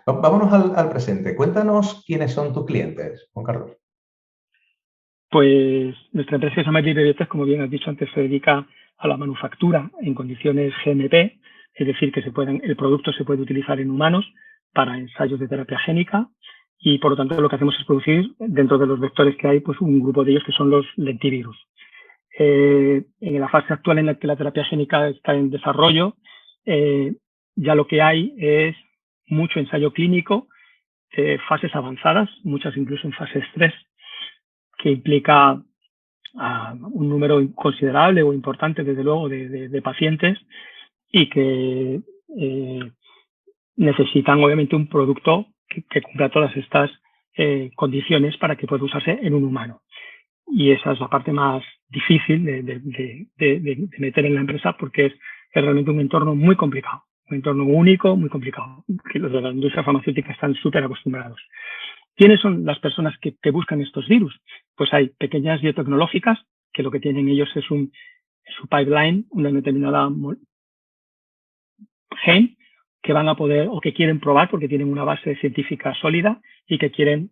Vámonos al presente. Cuéntanos quiénes son tus clientes, Juan Carlos. Pues nuestra empresa que se llama Vive Biotech, como bien has dicho antes, se dedica a la manufactura en condiciones GMP, es decir, que el producto se puede utilizar en humanos para ensayos de terapia génica y, por lo tanto, lo que hacemos es producir, dentro de los vectores que hay, pues un grupo de ellos que son los lentivirus. En la fase actual en la que la terapia génica está en desarrollo, ya lo que hay es mucho ensayo clínico, fases avanzadas, muchas incluso en fase 3, que implica un número considerable o importante, desde luego, de pacientes y que necesitan, obviamente, un producto que cumpla todas estas condiciones para que pueda usarse en un humano. Y esa es la parte más difícil de meter en la empresa porque es realmente un entorno muy complicado, un entorno único, muy complicado, que los de la industria farmacéutica están súper acostumbrados. ¿Quiénes son las personas que buscan estos virus? Pues hay pequeñas biotecnológicas que lo que tienen ellos es su pipeline, una determinada gen que van a poder o que quieren probar porque tienen una base científica sólida y que quieren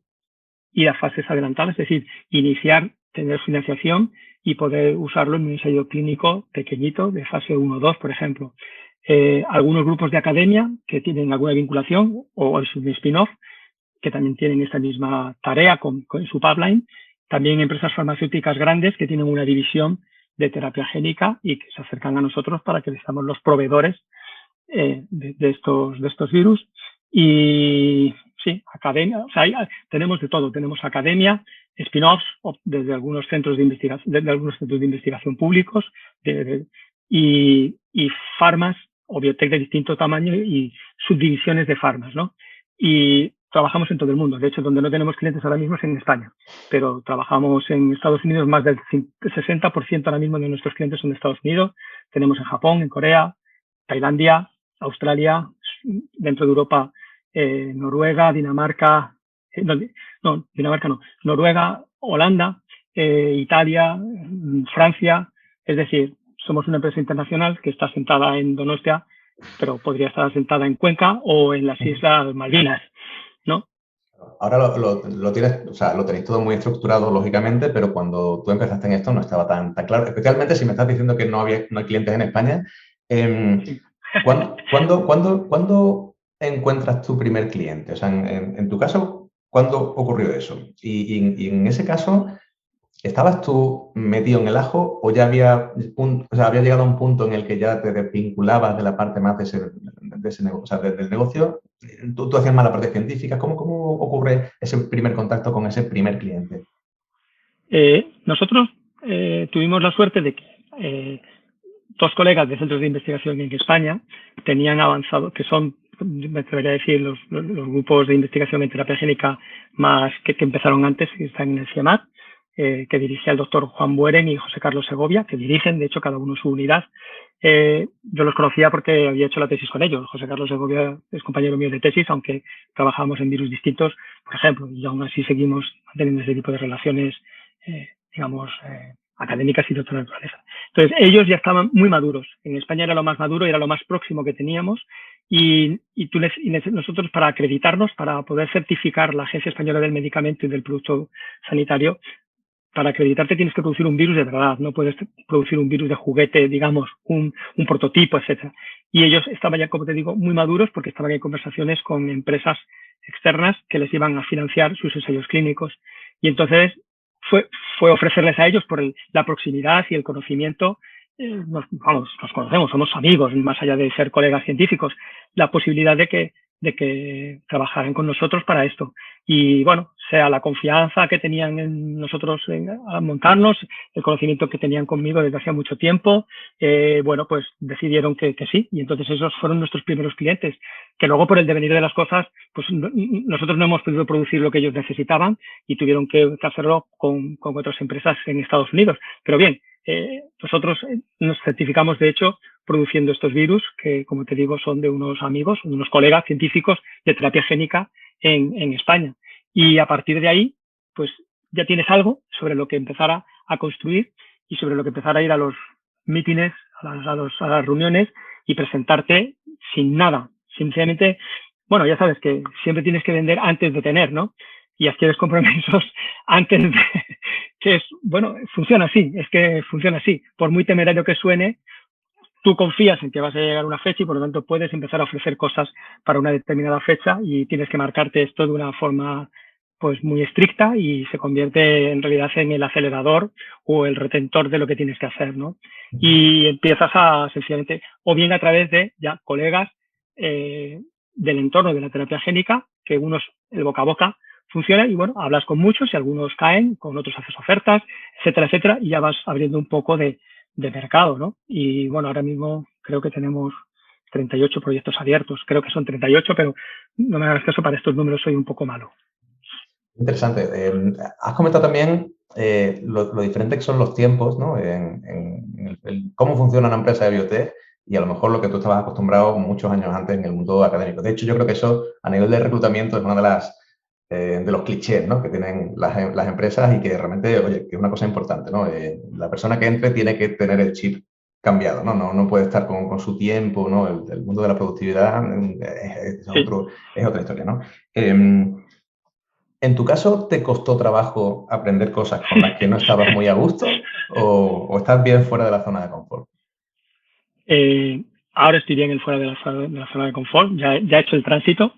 ir a fases adelantadas, es decir, iniciar, tener financiación y poder usarlo en un ensayo clínico pequeñito de fase 1 o 2, por ejemplo. Algunos grupos de academia que tienen alguna vinculación o es un spin-off que también tienen esta misma tarea con su pipeline. También empresas farmacéuticas grandes que tienen una división de terapia génica y que se acercan a nosotros para que les seamos los proveedores de estos virus. Y sí, academia, o sea, tenemos de todo. Tenemos academia, spin-offs desde algunos centros de investigación públicos y farmas o biotech de distinto tamaño y subdivisiones de farmas, ¿no? Y trabajamos en todo el mundo. De hecho, donde no tenemos clientes ahora mismo es en España, pero trabajamos en Estados Unidos. Más del 60% ahora mismo de nuestros clientes son de Estados Unidos. Tenemos en Japón, en Corea, Tailandia, Australia, dentro de Europa, Noruega, Dinamarca, Noruega, Holanda, Italia, Francia. Es decir, somos una empresa internacional que está sentada en Donostia, pero podría estar asentada en Cuenca o en las Islas Malvinas, ¿no? Ahora lo tienes, o sea, lo tenéis todo muy estructurado, lógicamente, pero cuando tú empezaste en esto no estaba tan claro. Especialmente si me estás diciendo que no hay clientes en España. ¿Cuándo encuentras tu primer cliente? O sea, en tu caso, ¿cuándo ocurrió eso? Y en ese caso, ¿estabas tú metido en el ajo o ya había llegado a un punto en el que ya te desvinculabas de la parte más de ese negocio, o sea, del negocio? ¿Tú hacías más la parte científica? ¿Cómo ocurre ese primer contacto con ese primer cliente? Nosotros tuvimos la suerte de que dos colegas de centros de investigación en España tenían avanzado, que son, me atrevería a decir, los grupos de investigación en terapia génica más que empezaron antes, que están en el CIEMAT, que dirige el doctor Juan Bueren y José Carlos Segovia, que dirigen, de hecho, cada uno su unidad. Yo los conocía porque había hecho la tesis con ellos. José Carlos Segovia es compañero mío de tesis, aunque trabajamos en virus distintos, por ejemplo, y aún así seguimos manteniendo ese tipo de relaciones, académicas y de otra naturaleza. Entonces, ellos ya estaban muy maduros. En España era lo más maduro, era lo más próximo que teníamos. Y nosotros, para acreditarnos, para poder certificar la Agencia Española del Medicamento y del Producto Sanitario, para acreditarte tienes que producir un virus de verdad, no puedes producir un virus de juguete, digamos, un prototipo, etcétera. Y ellos estaban ya, como te digo, muy maduros porque estaban en conversaciones con empresas externas que les iban a financiar sus ensayos clínicos. Y entonces fue ofrecerles a ellos por la proximidad y el conocimiento. Nos conocemos, somos amigos, más allá de ser colegas científicos, la posibilidad de que trabajaran con nosotros para esto. Y bueno, sea la confianza que tenían en nosotros a montarnos, el conocimiento que tenían conmigo desde hacía mucho tiempo, bueno, pues decidieron que sí, y entonces esos fueron nuestros primeros clientes, que luego por el devenir de las cosas, pues nosotros no hemos podido producir lo que ellos necesitaban y tuvieron que hacerlo con otras empresas en Estados Unidos. Pero bien, nosotros nos certificamos, de hecho, produciendo estos virus que, como te digo, son de unos amigos, unos colegas científicos de terapia génica en España. Y a partir de ahí, pues ya tienes algo sobre lo que empezar a construir y sobre lo que empezar a ir a los mítines, a las reuniones y presentarte sin nada. Sinceramente, bueno, ya sabes que siempre tienes que vender antes de tener, ¿no? Y adquieres compromisos antes de... que es, bueno, funciona así, es que funciona así. Por muy temerario que suene, tú confías en que vas a llegar a una fecha y por lo tanto puedes empezar a ofrecer cosas para una determinada fecha y tienes que marcarte esto de una forma pues muy estricta y se convierte en realidad en el acelerador o el retentor de lo que tienes que hacer, ¿no? Y empiezas a sencillamente, o bien a través de ya colegas del entorno de la terapia génica, que unos el boca a boca funciona y bueno, hablas con muchos y algunos caen, con otros haces ofertas, etcétera, y ya vas abriendo un poco de mercado, ¿no? Y bueno, ahora mismo creo que tenemos 38 proyectos abiertos. Creo que son 38, pero no me hagas caso, para estos números soy un poco malo. Interesante. Has comentado también lo diferente que son los tiempos, ¿no? En cómo funciona una empresa de biotech y a lo mejor lo que tú estabas acostumbrado muchos años antes en el mundo académico. De hecho, yo creo que eso a nivel de reclutamiento es una de las de los clichés, ¿no? Que tienen las empresas y que realmente, oye, que es una cosa importante, ¿no? La persona que entre tiene que tener el chip cambiado, ¿no? No puede estar con su tiempo, ¿no? El mundo de la productividad Sí. es otra historia, ¿no? ¿En tu caso te costó trabajo aprender cosas con las que no estabas muy a gusto o estás bien fuera de la zona de confort? Ahora estoy bien fuera de la zona de confort, ya he hecho el tránsito.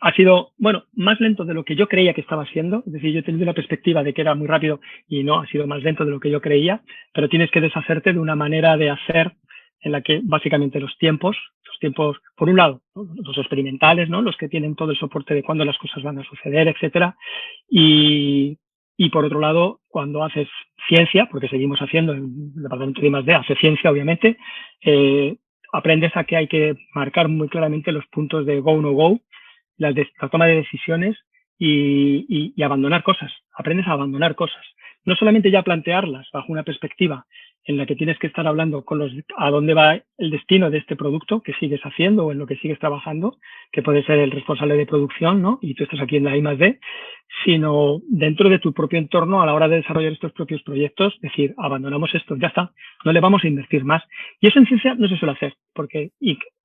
Ha sido, bueno, más lento de lo que yo creía que estaba siendo. Es decir, yo he tenido la perspectiva de que era muy rápido y no, ha sido más lento de lo que yo creía, pero tienes que deshacerte de una manera de hacer en la que básicamente los tiempos, por un lado, ¿no? Los experimentales, ¿no? Los que tienen todo el soporte de cuándo las cosas van a suceder, etcétera. Y, y por otro lado, cuando haces ciencia, porque seguimos haciendo, el departamento de I+D hace ciencia, obviamente, eh, aprendes a que hay que marcar muy claramente los puntos de go, no go, la toma de decisiones y abandonar cosas. Aprendes a abandonar cosas. No solamente ya plantearlas bajo una perspectiva en la que tienes que estar hablando con a dónde va el destino de este producto que sigues haciendo o en lo que sigues trabajando, que puede ser el responsable de producción, ¿no? Y tú estás aquí en la I+D, sino dentro de tu propio entorno a la hora de desarrollar estos propios proyectos, decir, abandonamos esto, ya está, no le vamos a invertir más. Y eso en ciencia no se suele hacer, porque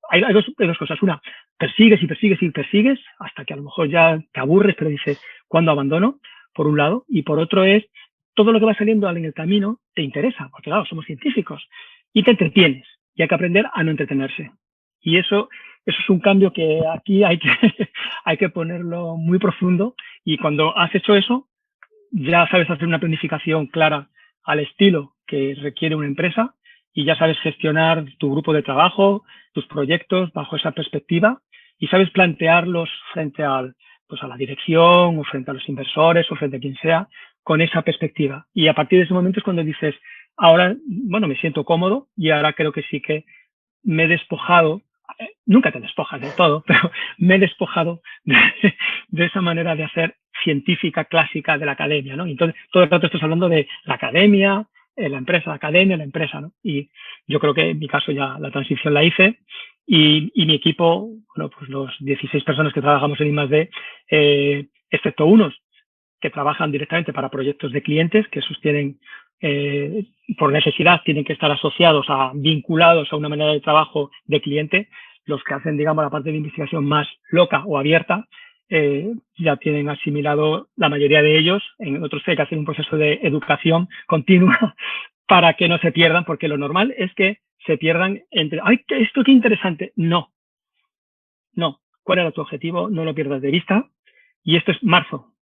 hay dos cosas. Una, persigues y persigues y persigues hasta que a lo mejor ya te aburres, pero dices, ¿cuándo abandono? Por un lado. Y por otro es, todo lo que va saliendo en el camino te interesa, porque claro, somos científicos, y te entretienes. Y hay que aprender a no entretenerse. Y eso es un cambio que aquí hay que ponerlo muy profundo. Y cuando has hecho eso, ya sabes hacer una planificación clara al estilo que requiere una empresa y ya sabes gestionar tu grupo de trabajo, tus proyectos bajo esa perspectiva y sabes plantearlos frente pues a la dirección o frente a los inversores o frente a quien sea con esa perspectiva. Y a partir de ese momento es cuando dices, ahora, bueno, me siento cómodo y ahora creo que sí que me he despojado, nunca te despojas de todo, pero me he despojado de esa manera de hacer científica clásica de la academia, ¿no? Entonces, todo el rato estás hablando de la academia, la empresa, la academia, la empresa, ¿no? Y yo creo que en mi caso ya la transición la hice y mi equipo, bueno, pues los 16 personas que trabajamos en I+D, excepto unos que trabajan directamente para proyectos de clientes, que esos tienen, por necesidad, tienen que estar asociados, vinculados a una manera de trabajo de cliente. Los que hacen, digamos, la parte de investigación más loca o abierta, ya tienen asimilado la mayoría de ellos. En otros hay que hacer un proceso de educación continua para que no se pierdan, porque lo normal es que se pierdan entre, ¡ay, esto qué interesante! No. ¿Cuál era tu objetivo? No lo pierdas de vista. Y esto es marzo,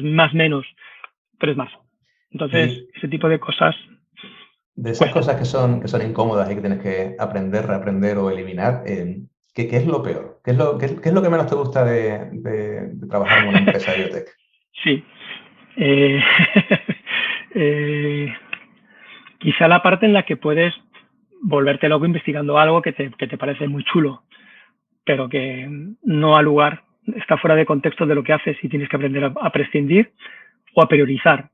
más menos, pero es marzo. Entonces, Y ese tipo de cosas de esas cuestan. cosas que son incómodas y que tienes que aprender, reaprender o eliminar, ¿qué es lo peor? ¿Qué es lo que menos te gusta de trabajar en una empresa de biotech? Sí. Eh, eh, quizá la parte en la que puedes volverte loco investigando algo que te parece muy chulo, pero que no ha lugar, está fuera de contexto de lo que haces y tienes que aprender a prescindir o a priorizar.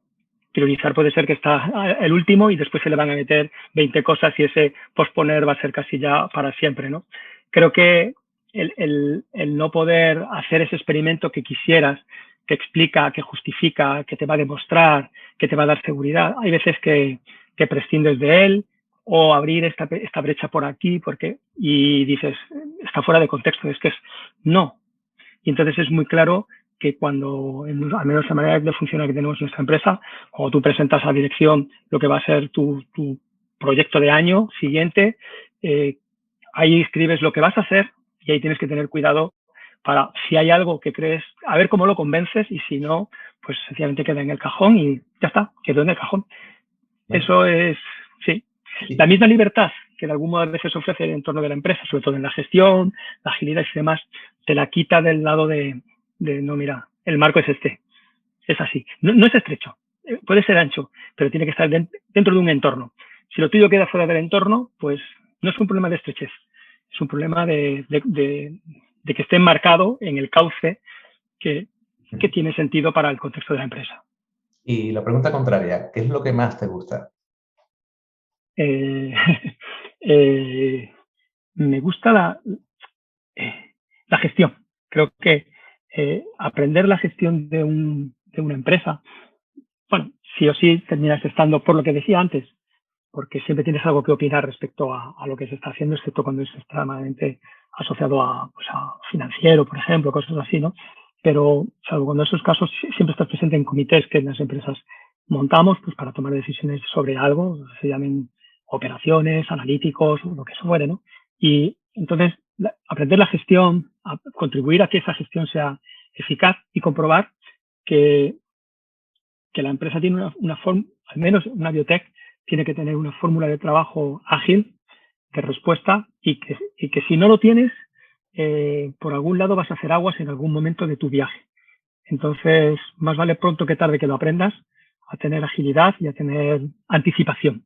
Priorizar puede ser que está el último y después se le van a meter 20 cosas y ese posponer va a ser casi ya para siempre, ¿no? Creo que el no poder hacer ese experimento que quisieras, que explica, que justifica, que te va a demostrar, que te va a dar seguridad, hay veces que prescindes de él o abrir esta brecha por aquí y dices, está fuera de contexto, es que no. Y entonces es muy claro que cuando, al menos la manera de funcionar que tenemos en nuestra empresa, cuando tú presentas a dirección lo que va a ser tu proyecto de año siguiente, ahí escribes lo que vas a hacer y ahí tienes que tener cuidado para si hay algo que crees, a ver cómo lo convences y si no, pues sencillamente queda en el cajón y ya está, quedó en el cajón. ¿No? Eso es, sí. La misma libertad que de algún modo a veces ofrece el entorno de la empresa, sobre todo en la gestión, la agilidad y demás, te la quita del lado de no, mira, el marco es este, es así. No es estrecho, puede ser ancho, pero tiene que estar dentro de un entorno. Si lo tuyo queda fuera del entorno, pues no es un problema de estrechez, es un problema de que esté enmarcado en el cauce que tiene sentido para el contexto de la empresa. Y la pregunta contraria, ¿qué es lo que más te gusta? Eh, me gusta la gestión. Creo que aprender la gestión de una empresa, bueno, sí o sí terminas estando, por lo que decía antes, porque siempre tienes algo que opinar respecto a lo que se está haciendo, excepto cuando es extremadamente asociado pues a financiero, por ejemplo, cosas así, ¿no? Pero, salvo cuando en esos casos siempre estás presente en comités que en las empresas montamos pues para tomar decisiones sobre algo, se llamen operaciones, analíticos, o lo que fuere, ¿no? Y entonces, aprender la gestión, contribuir a que esa gestión sea eficaz y comprobar que la empresa tiene una forma, al menos una biotech, tiene que tener una fórmula de trabajo ágil, de respuesta, y que si no lo tienes, por algún lado vas a hacer aguas en algún momento de tu viaje. Entonces, más vale pronto que tarde que lo aprendas a tener agilidad y a tener anticipación.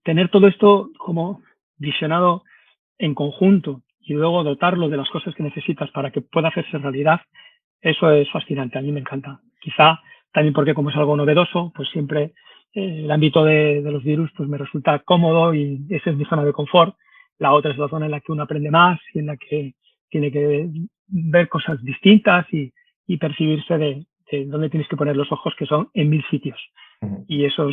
Tener todo esto como visionado en conjunto y luego dotarlo de las cosas que necesitas para que pueda hacerse realidad, eso es fascinante, a mí me encanta. Quizá también porque como es algo novedoso, pues siempre el ámbito de los virus pues me resulta cómodo y esa es mi zona de confort. La otra es la zona en la que uno aprende más y en la que tiene que ver cosas distintas y percibirse de dónde tienes que poner los ojos, que son en 1000 sitios. Y eso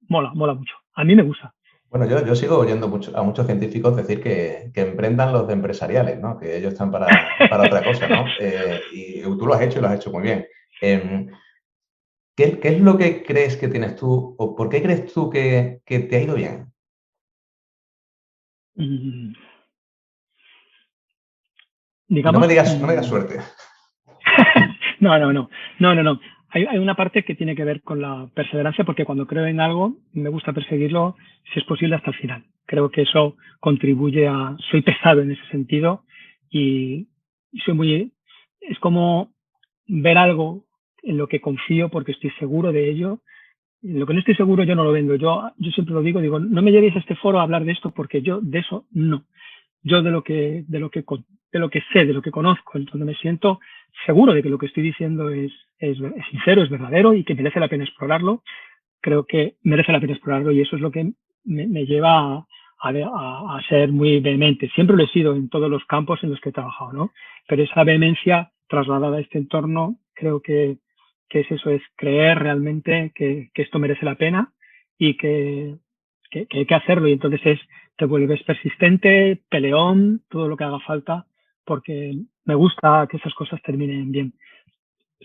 mola mucho. A mí me gusta. Bueno, yo sigo oyendo a muchos científicos decir que emprendan los de empresariales, ¿no? Que ellos están para otra cosa, ¿no? Y tú lo has hecho y lo has hecho muy bien. ¿Qué es lo que crees que tienes tú o por qué crees tú que te ha ido bien? Y no Digamos, me digas suerte. No. Hay una parte que tiene que ver con la perseverancia, porque cuando creo en algo, me gusta perseguirlo, si es posible, hasta el final. Creo que eso contribuye soy pesado en ese sentido y es como ver algo en lo que confío porque estoy seguro de ello. En lo que no estoy seguro yo no lo vendo. Yo siempre lo digo, no me llevéis a este foro a hablar de esto porque yo de eso no. Yo de lo que sé, de lo que conozco, entonces me siento seguro de que lo que estoy diciendo es sincero, es verdadero y que merece la pena explorarlo. Creo que merece la pena explorarlo y eso es lo que me lleva a ser muy vehemente. Siempre lo he sido en todos los campos en los que he trabajado, ¿no? Pero esa vehemencia trasladada a este entorno, creo que es eso, es creer realmente que esto merece la pena y que hay que hacerlo. Y entonces te vuelves persistente, peleón, todo lo que haga falta, porque me gusta que esas cosas terminen bien.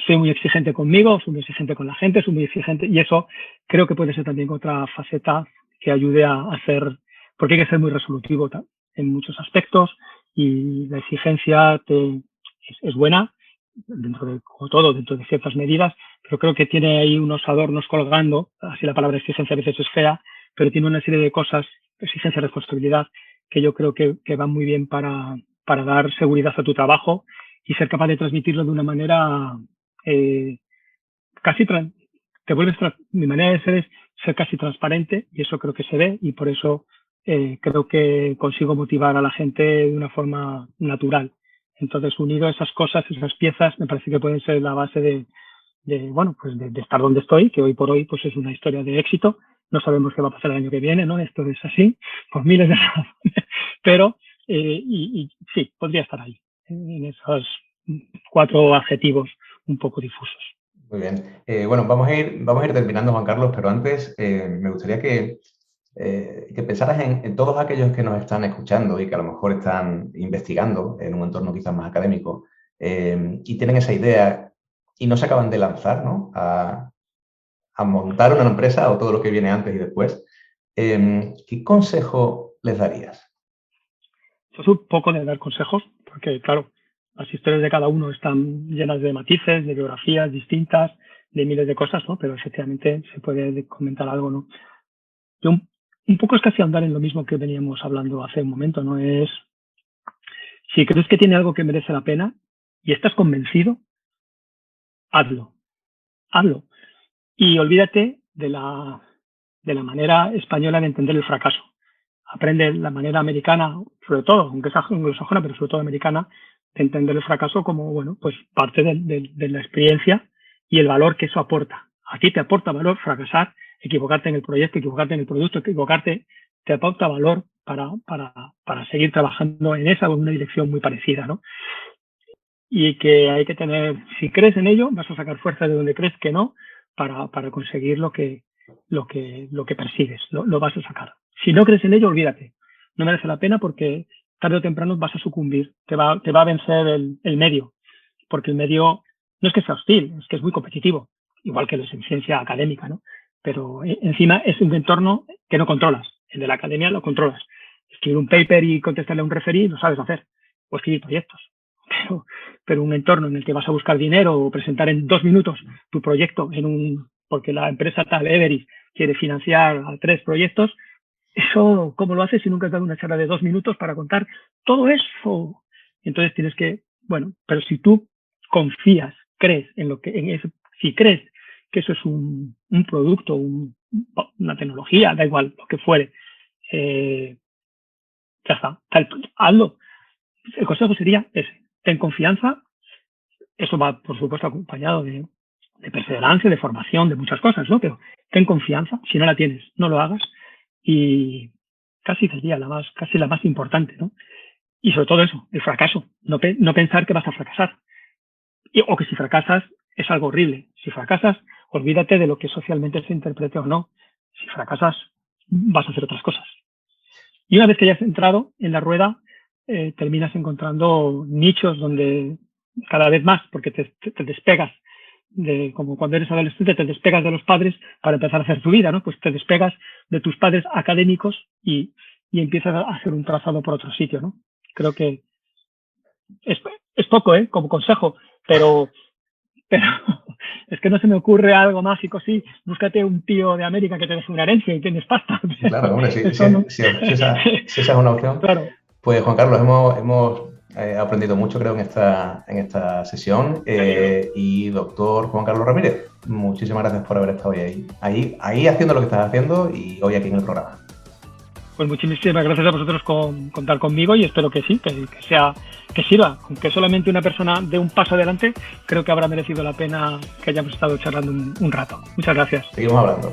Soy muy exigente conmigo, soy muy exigente con la gente, soy muy exigente y eso creo que puede ser también otra faceta que ayude a hacer, porque hay que ser muy resolutivo en muchos aspectos y la exigencia es buena dentro de, como todo, dentro de ciertas medidas, pero creo que tiene ahí unos adornos colgando, así la palabra exigencia a veces es fea, pero tiene una serie de cosas, exigencia, responsabilidad, que yo creo que van muy bien para dar seguridad a tu trabajo y ser capaz de transmitirlo de una manera casi mi manera de ser es ser casi transparente y eso creo que se ve y por eso creo que consigo motivar a la gente de una forma natural. Entonces, unido a esas cosas, esas piezas, me parece que pueden ser la base de estar donde estoy, que hoy por hoy pues es una historia de éxito. No sabemos qué va a pasar el año que viene, ¿no? Esto es así, por miles de razones. Pero, sí, podría estar ahí, en esos 4 adjetivos un poco difusos. Muy bien. Bueno, vamos a ir terminando, Juan Carlos, pero antes me gustaría que pensaras en todos aquellos que nos están escuchando y que a lo mejor están investigando en un entorno quizás más académico y tienen esa idea y no se acaban de lanzar, ¿no? a montar una empresa o todo lo que viene antes y después. ¿Qué consejo les darías? Es un poco de dar consejos, porque claro, las historias de cada uno están llenas de matices, de biografías distintas, de miles de cosas, ¿no? Pero efectivamente se puede comentar algo, ¿no? Yo un poco es casi andar en lo mismo que veníamos hablando hace un momento, ¿no? Es, si crees que tiene algo que merece la pena y estás convencido, hazlo. Y olvídate de la manera española de entender el fracaso. Aprende la manera americana, sobre todo, aunque es anglosajona, pero sobre todo americana, de entender el fracaso como, bueno, pues parte de la experiencia y el valor que eso aporta. A ti te aporta valor fracasar, equivocarte en el proyecto, equivocarte en el producto, equivocarte, te aporta valor para seguir trabajando en esa o en una dirección muy parecida, ¿no? y que hay que tener, si crees en ello, vas a sacar fuerza de donde crees que no para conseguir lo que persigues, lo vas a sacar. Si no crees en ello, olvídate. No merece la pena porque tarde o temprano vas a sucumbir, te va a vencer el medio, porque el medio no es que sea hostil, es que es muy competitivo, igual que los en ciencia académica, ¿no? Pero encima es un entorno que no controlas. El de la academia lo controlas. Escribir un paper y contestarle a un referí lo sabes hacer, o escribir proyectos. Pero un entorno en el que vas a buscar dinero o presentar en 2 minutos tu proyecto porque la empresa tal, Everis, quiere financiar a 3 proyectos, eso, ¿cómo lo haces si nunca has dado una charla de 2 minutos para contar todo eso? Entonces tienes que, bueno, pero si tú confías, crees en eso, si crees que eso es un producto, una tecnología, da igual, lo que fuere, ya está, hazlo. El consejo sería ese, ten confianza, eso va, por supuesto, acompañado de perseverancia, de formación, de muchas cosas, ¿no? Pero ten confianza, si no la tienes, no lo hagas, y casi sería casi la más importante, ¿no? Y sobre todo eso, el fracaso, no pensar que vas a fracasar, o que si fracasas es algo horrible. Si fracasas, olvídate de lo que socialmente se interprete o no. Si fracasas, vas a hacer otras cosas. Y una vez que hayas entrado en la rueda, terminas encontrando nichos donde cada vez más, porque te despegas, como cuando eres adolescente, te despegas de los padres para empezar a hacer tu vida, ¿no? Pues te despegas de tus padres académicos y empiezas a hacer un trazado por otro sitio, ¿no? Creo que es poco, como consejo, pero es que no se me ocurre algo mágico, sí, búscate un tío de América que te deje una herencia y tienes pasta. Claro, hombre, si esa es una opción. Claro. Pues Juan Carlos, hemos aprendido mucho, creo, en esta sesión. Y doctor Juan Carlos Ramírez, muchísimas gracias por haber estado ahí haciendo lo que estás haciendo y hoy aquí en el programa. Pues muchísimas gracias a vosotros por contar conmigo y espero que sí, que sirva. Aunque solamente una persona dé un paso adelante, creo que habrá merecido la pena que hayamos estado charlando un rato. Muchas gracias. Seguimos hablando.